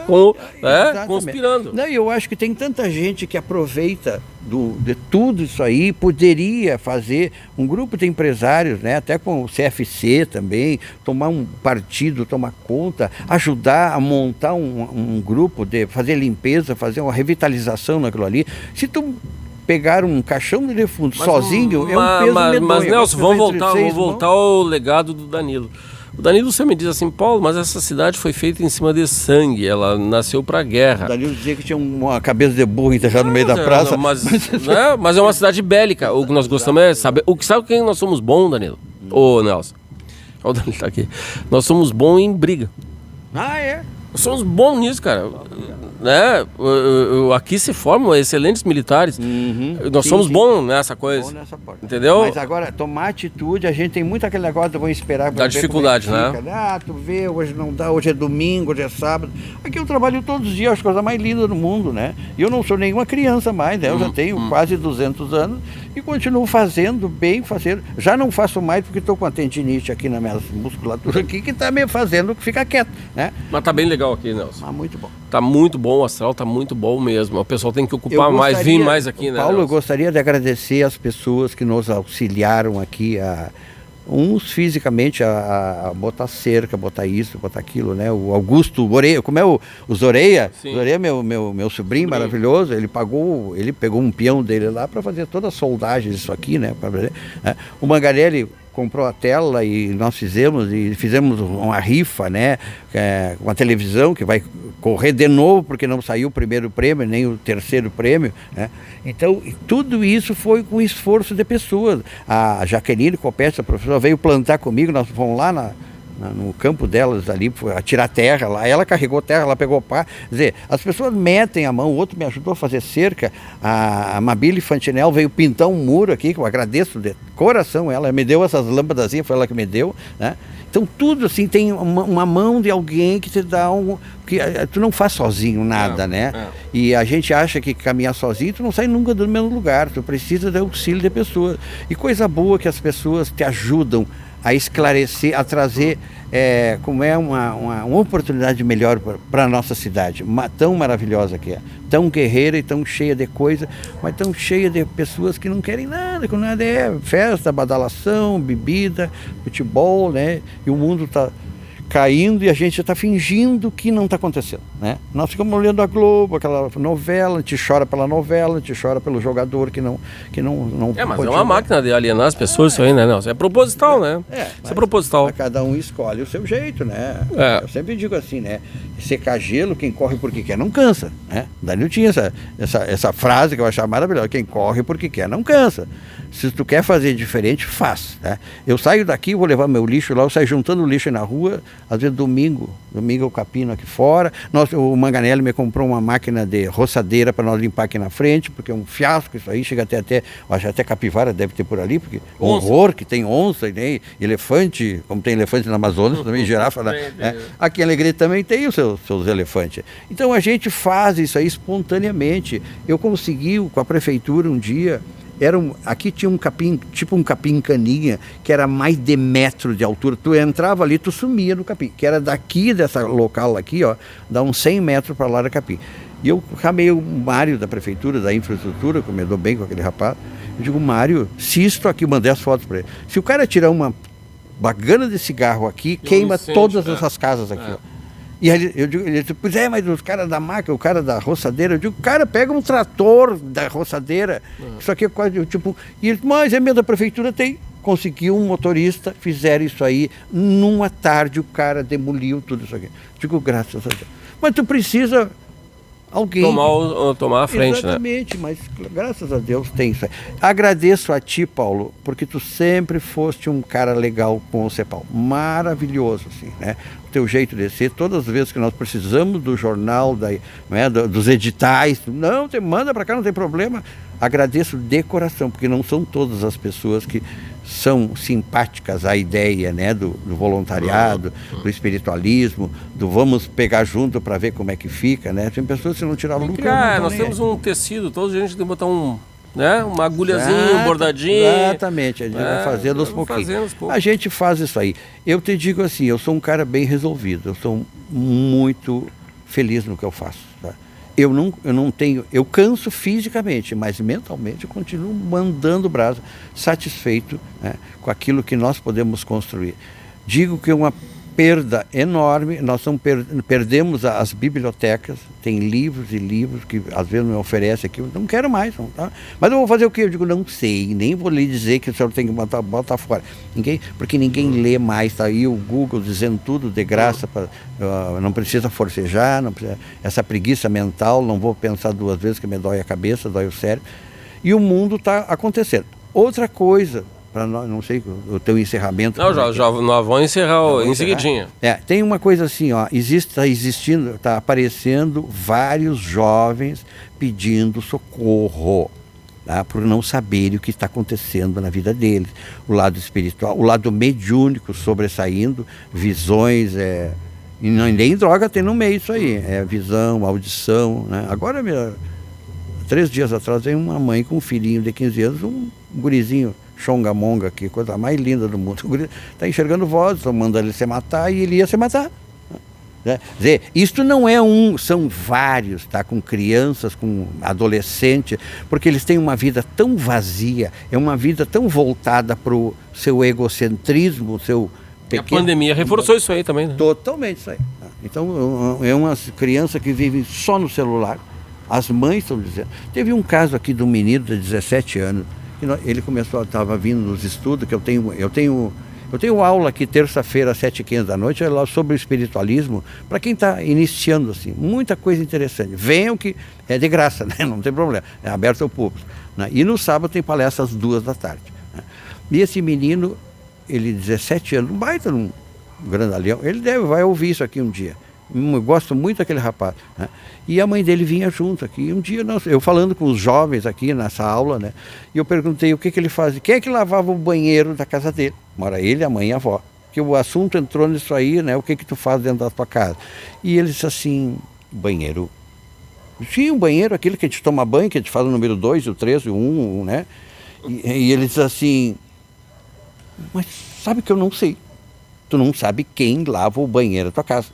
Speaker 2: conspirando.
Speaker 1: Não, eu acho que tem tanta gente que aproveita de tudo isso aí, poderia fazer um grupo de empresários, né, até com o CFC também, tomar um partido, tomar conta, ajudar a montar um grupo, de fazer limpeza, fazer uma revitalização naquilo ali. Se tu pegar um caixão de defunto sozinho, é um peso medonho.
Speaker 2: Mas Nelson, vamos voltar ao legado do Danilo. O Danilo sempre me diz assim, Paulo, mas essa cidade foi feita em cima de sangue, ela nasceu para a guerra.
Speaker 1: O Danilo dizia que tinha uma cabeça de burro enterrada no meio da praça.
Speaker 2: Mas é uma cidade bélica. O que nós gostamos é saber. Sabe quem nós somos bons, Danilo? Ô, Nelson. Olha o Danilo tá aqui. Nós somos bons em briga.
Speaker 1: É?
Speaker 2: Nós somos bons nisso, cara. Né? Aqui se formam excelentes militares. Nós somos bons nessa coisa. Bom nessa parte. Entendeu?
Speaker 1: Mas agora, tomar atitude, a gente tem muito aquele negócio de vou esperar.
Speaker 2: Dá dificuldade, né?
Speaker 1: Tu vê, hoje não dá, hoje é domingo, hoje é sábado. Aqui eu trabalho todos os dias, as coisas mais lindas do mundo, né? E eu não sou nenhuma criança mais, né? Eu já tenho quase 200 anos E continuo fazendo bem, já não faço mais porque estou com a tendinite aqui na minha musculatura aqui, que está me fazendo ficar quieto, né?
Speaker 2: Mas tá bem legal aqui, Nelson.
Speaker 1: Muito bom.
Speaker 2: Tá muito bom, o astral tá muito bom mesmo. O pessoal tem que ocupar mais, vir mais aqui, né,
Speaker 1: Paulo,
Speaker 2: Nelson?
Speaker 1: eu gostaria de agradecer as pessoas que nos auxiliaram aqui, uns fisicamente a botar cerca, botar isso, botar aquilo, né? O Augusto Oreia, como é o Zoreia? Sim. Zoreia, meu sobrinho maravilhoso, ele pegou um peão dele lá para fazer toda a soldagem disso aqui, né? O Mangarelli comprou a tela e nós fizemos uma rifa, né? Uma televisão que vai correr de novo porque não saiu o primeiro prêmio, nem o terceiro prêmio, né? Então, tudo isso foi com esforço de pessoas. A Jaqueline Copete, a professora, veio plantar comigo, nós fomos lá no campo delas ali, a tirar terra lá, ela carregou terra, ela pegou pá, quer dizer, as pessoas metem a mão, o outro me ajudou a fazer cerca, a Mabile Fantinel veio pintar um muro aqui, que eu agradeço de coração, ela me deu essas lâmpadazinhas, foi ela que me deu, né? Então tudo assim, tem uma mão de alguém que te dá que tu não faz sozinho nada, né? E a gente acha que caminhar sozinho, tu não sai nunca do mesmo lugar, tu precisa do auxílio de pessoas, e coisa boa que as pessoas te ajudam a esclarecer, a trazer como é uma oportunidade melhor para a nossa cidade, tão maravilhosa que é, tão guerreira e tão cheia de coisa, mas tão cheia de pessoas que não querem nada, que nada é festa, badalação, bebida, futebol, né? E o mundo está caindo e a gente está fingindo que não está acontecendo, né? Nós ficamos olhando a Globo, aquela novela, a gente chora pela novela, a gente chora pelo jogador que não
Speaker 2: mas é uma máquina de alienar as pessoas isso aí, né, Nelson? É proposital, né? Isso é proposital.
Speaker 1: Cada um escolhe o seu jeito, né? Eu sempre digo assim, né? Secar gelo, quem corre porque quer não cansa, né? Danilo tinha essa frase que eu achava maravilhosa, quem corre porque quer não cansa. Se tu quer fazer diferente, faz, né? Eu saio daqui, vou levar meu lixo lá, eu saio juntando lixo na rua, às vezes domingo eu capino aqui fora. O Manganelli me comprou uma máquina de roçadeira para nós limpar aqui na frente, porque é um fiasco isso aí, chega até acho até capivara deve ter por ali, porque horror que tem onça, né? Elefante, como tem elefante na Amazônia, também girafa, né? Aqui em Alegrete também tem os seus elefantes. Então a gente faz isso aí espontaneamente. Eu consegui com a prefeitura um dia, aqui tinha um capim, tipo um capim caninha, que era mais de metro de altura. Tu entrava ali, tu sumia no capim, que era daqui dessa local aqui, ó, dá uns 100 metros para lá da capim. E eu chamei o Mário da prefeitura, da infraestrutura, que eu me dou bem com aquele rapaz. Eu digo, Mário, se isto aqui, mandei as fotos para ele. Se o cara tirar uma bagana de cigarro aqui, queima todas essas casas aqui, ó. E ele disse, pois é, mas os caras da máquina, o cara da roçadeira, eu digo, cara, pega um trator da roçadeira, isso aqui é quase, tipo, e ele, mas é mesmo da prefeitura, conseguiu um motorista, fizeram isso aí, numa tarde o cara demoliu tudo isso aqui. Digo, graças a Deus. Mas tu precisa alguém
Speaker 2: tomar a frente,
Speaker 1: exatamente, né? Mas graças a Deus tem isso aí. Agradeço a ti, Paulo, porque tu sempre foste um cara legal com o CEPAL, maravilhoso, assim, né? O teu jeito de ser, todas as vezes que nós precisamos do jornal, dos editais, não, manda para cá, não tem problema. Agradeço de coração, porque não são todas as pessoas que são simpáticas à ideia, né, do voluntariado, do espiritualismo, do vamos pegar junto para ver como é que fica, né? Tem pessoas que não tiravam nunca.
Speaker 2: Nós temos um tecido, todos a gente tem que botar uma agulhazinha, um bordadinho.
Speaker 1: Exatamente, a gente vai fazendo aos pouquinhos. A gente faz isso aí. Eu te digo assim, eu sou um cara bem resolvido, eu sou muito feliz no que eu faço, tá? Eu não tenho, eu canso fisicamente, mas mentalmente eu continuo mandando brasa, satisfeito, né, com aquilo que nós podemos construir. Digo que é uma perda enorme, nós perdemos as bibliotecas, tem livros e livros que às vezes me oferecem aqui, eu não quero mais, não, tá? Mas eu vou fazer o quê? Eu digo, não sei, nem vou lhe dizer que o senhor tem que botar fora. Porque ninguém lê mais, tá aí o Google dizendo tudo de graça, não precisa forcejar, não precisa, essa preguiça mental, não vou pensar duas vezes que me dói a cabeça, dói o cérebro, e o mundo está acontecendo. Outra coisa, para nós, não sei o teu encerramento.
Speaker 2: Não, já nós vamos encerrar em seguidinha.
Speaker 1: Tem uma coisa assim, ó, está aparecendo vários jovens pedindo socorro, tá, por não saberem o que está acontecendo na vida deles. O lado espiritual, o lado mediúnico sobressaindo, visões, e nem droga tem no meio isso aí, visão, audição, né? Agora 3 dias atrás veio uma mãe com um filhinho de 15 anos, um gurizinho, chongamonga, que coisa mais linda do mundo. O guri está enxergando voz, estão mandando ele se matar e ele ia se matar. Quer dizer, isto não é são vários, tá? Com crianças, com adolescentes, porque eles têm uma vida tão vazia, é uma vida tão voltada para o seu egocentrismo, seu pequeno...
Speaker 2: A pandemia reforçou isso aí também, né?
Speaker 1: Totalmente isso aí. Então, é uma criança que vive só no celular. As mães estão dizendo... Teve um caso aqui de um menino de 17 anos, que ele começou, estava vindo nos estudos, que eu tenho aula aqui terça-feira às 7h15 da noite, é lá sobre o espiritualismo, para quem está iniciando, assim, muita coisa interessante. Venham que é de graça, né? Não tem problema, é aberto ao público. Né? E no sábado tem palestra às 2h da tarde. Né? E esse menino, ele 17 anos, um baita num grandalhão, ele vai ouvir isso aqui um dia. Eu gosto muito daquele rapaz. Né? E a mãe dele vinha junto aqui. Um dia, eu falando com os jovens aqui nessa aula, né? E eu perguntei o que ele fazia. Quem é que lavava o banheiro da casa dele? Mora ele, a mãe e a avó. Que o assunto entrou nisso aí, né? O que tu faz dentro da tua casa? E ele disse assim, banheiro. Sim, o banheiro, aquele que a gente toma banho, que a gente faz o número 2, o 3, o 1, né? E ele disse assim, mas sabe que eu não sei. Tu não sabe quem lava o banheiro da tua casa.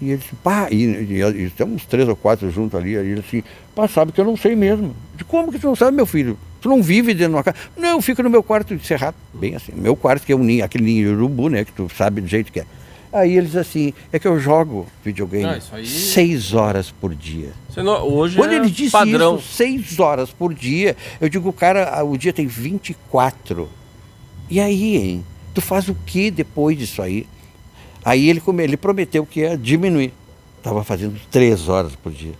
Speaker 1: E ele disse, pá, e tem uns 3 ou 4 juntos ali, aí ele assim, pá, sabe que eu não sei mesmo. De como que tu não sabe, meu filho? Tu não vive dentro de uma casa? Não, eu fico no meu quarto encerrado, bem assim, meu quarto que é aquele ninho de urubu, né, que tu sabe do jeito que é. Aí eles assim, é que eu jogo videogame 6 horas por dia.
Speaker 2: Hoje
Speaker 1: quando
Speaker 2: é
Speaker 1: ele disse
Speaker 2: padrão.
Speaker 1: Isso, 6 horas por dia, eu digo, cara, o dia tem 24. E aí, hein? Tu faz o que depois disso aí? Aí ele prometeu que ia diminuir. Estava fazendo 3 horas por dia.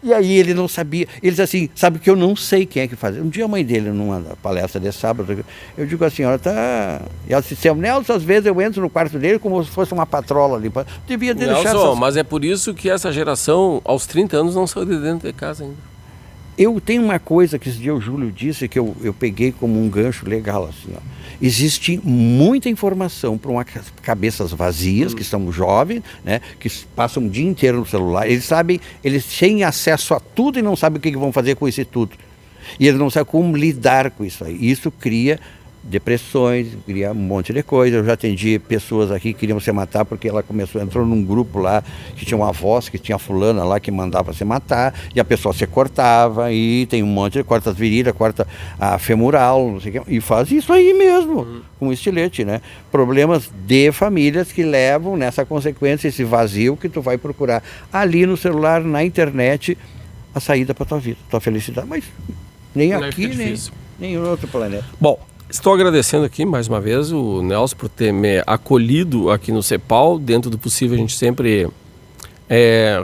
Speaker 1: E aí ele não sabia. Ele disse assim, sabe que eu não sei quem é que faz. Um dia a mãe dele, numa palestra de sábado, eu digo assim, ela tá... E ela disse, Nelson, às vezes eu entro no quarto dele como se fosse uma patrola ali. Devia deixar
Speaker 2: Nelson, mas é por isso que essa geração, aos 30 anos, não saiu de dentro de casa ainda.
Speaker 1: Eu tenho uma coisa que esse dia o Júlio disse, que eu peguei como um gancho legal, assim, ó. Existe muita informação para cabeças vazias, que são jovens, né, que passam o dia inteiro no celular. Eles têm acesso a tudo e não sabem o que vão fazer com isso tudo. E eles não sabem como lidar com isso aí. Isso cria depressões, cria um monte de coisa. Eu já atendi pessoas aqui que queriam se matar porque ela entrou num grupo lá que tinha uma voz, que tinha fulana lá que mandava se matar, e a pessoa se cortava, e tem um monte de corta as virilhas, corta a femoral, não sei o que, e faz isso aí mesmo, com estilete, né? Problemas de famílias que levam nessa consequência, esse vazio que tu vai procurar ali no celular, na internet, a saída para tua vida, tua felicidade. Mas nem aqui, nem em outro planeta.
Speaker 2: Bom, estou agradecendo aqui mais uma vez o Nelson por ter me acolhido aqui no CEPAL. Dentro do possível, a gente sempre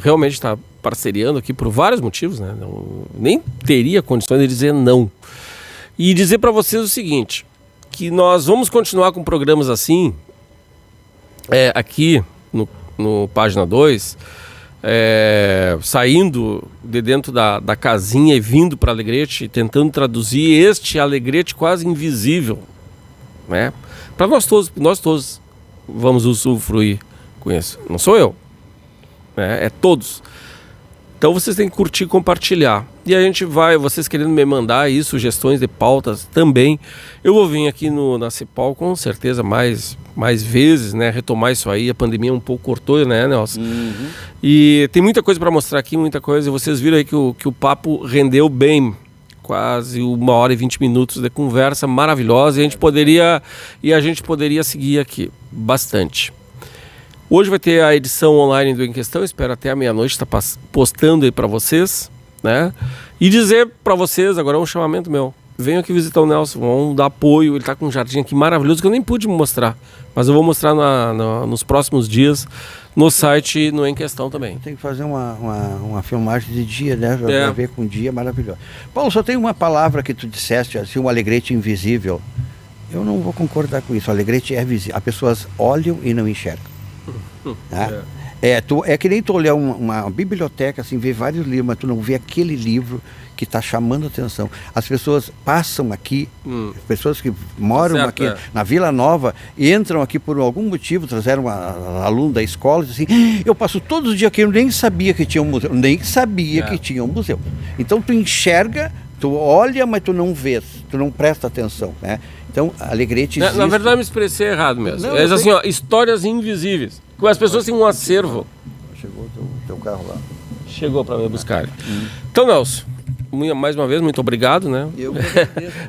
Speaker 2: realmente está parceriando aqui por vários motivos, né? Nem teria condições de dizer não. E dizer para vocês o seguinte, que nós vamos continuar com programas assim, aqui no Página 2, saindo de dentro da casinha e vindo para Alegrete, tentando traduzir este Alegrete quase invisível, né? Para nós todos vamos usufruir com isso. Não sou eu, é todos. Então vocês têm que curtir e compartilhar. E a gente vai, vocês querendo me mandar aí sugestões de pautas também, eu vou vir aqui na CEPAL com certeza mais vezes, né? Retomar isso aí. A pandemia um pouco cortou, né, Nelson? Uhum. E tem muita coisa para mostrar aqui, muita coisa. E vocês viram aí que o papo rendeu bem. Quase 1h20 de conversa maravilhosa. E a gente poderia seguir aqui bastante. Hoje vai ter a edição online do Em Questão, espero até a meia-noite estar postando aí para vocês, né? E dizer para vocês, agora é um chamamento meu, venham aqui visitar o Nelson, vão dar apoio, ele está com um jardim aqui maravilhoso que eu nem pude mostrar, mas eu vou mostrar nos próximos dias no site e no Em Questão também.
Speaker 1: Tem que fazer uma filmagem de dia, né? Para ver com um dia maravilhoso. Paulo, só tem uma palavra que tu disseste, assim, um alegrete invisível. Eu não vou concordar com isso, o alegrete é visível, as pessoas olham e não enxergam. Tá? É que nem tu olhar uma biblioteca, assim, ver vários livros, mas tu não vê aquele livro que está chamando atenção. As pessoas passam aqui, as pessoas que moram aqui na Vila Nova, entram aqui por algum motivo, trouxeram um aluno da escola e dizem assim, eu passo todos os dias aqui, eu nem sabia que tinha um museu, que tinha um museu. Então tu enxerga, tu olha, mas tu não vês, tu não presta atenção, né? Então, Alegrete existe...
Speaker 2: Na verdade, eu me expressei errado mesmo. É assim, ó, histórias invisíveis. As pessoas têm um acervo.
Speaker 1: Chegou o teu carro lá.
Speaker 2: Chegou para me buscar. Então, Nelson, mais uma vez, muito obrigado, né?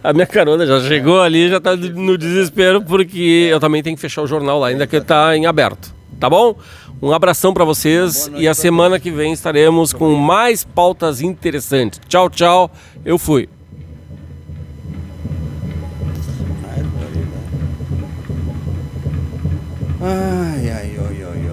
Speaker 2: A minha carona já chegou ali, já está no desespero, porque eu também tenho que fechar o jornal lá, ainda que está em aberto. Tá bom? Um abração para vocês e a semana que vem estaremos com mais pautas interessantes. Tchau, tchau. Eu fui.
Speaker 1: Ai, ai, ai.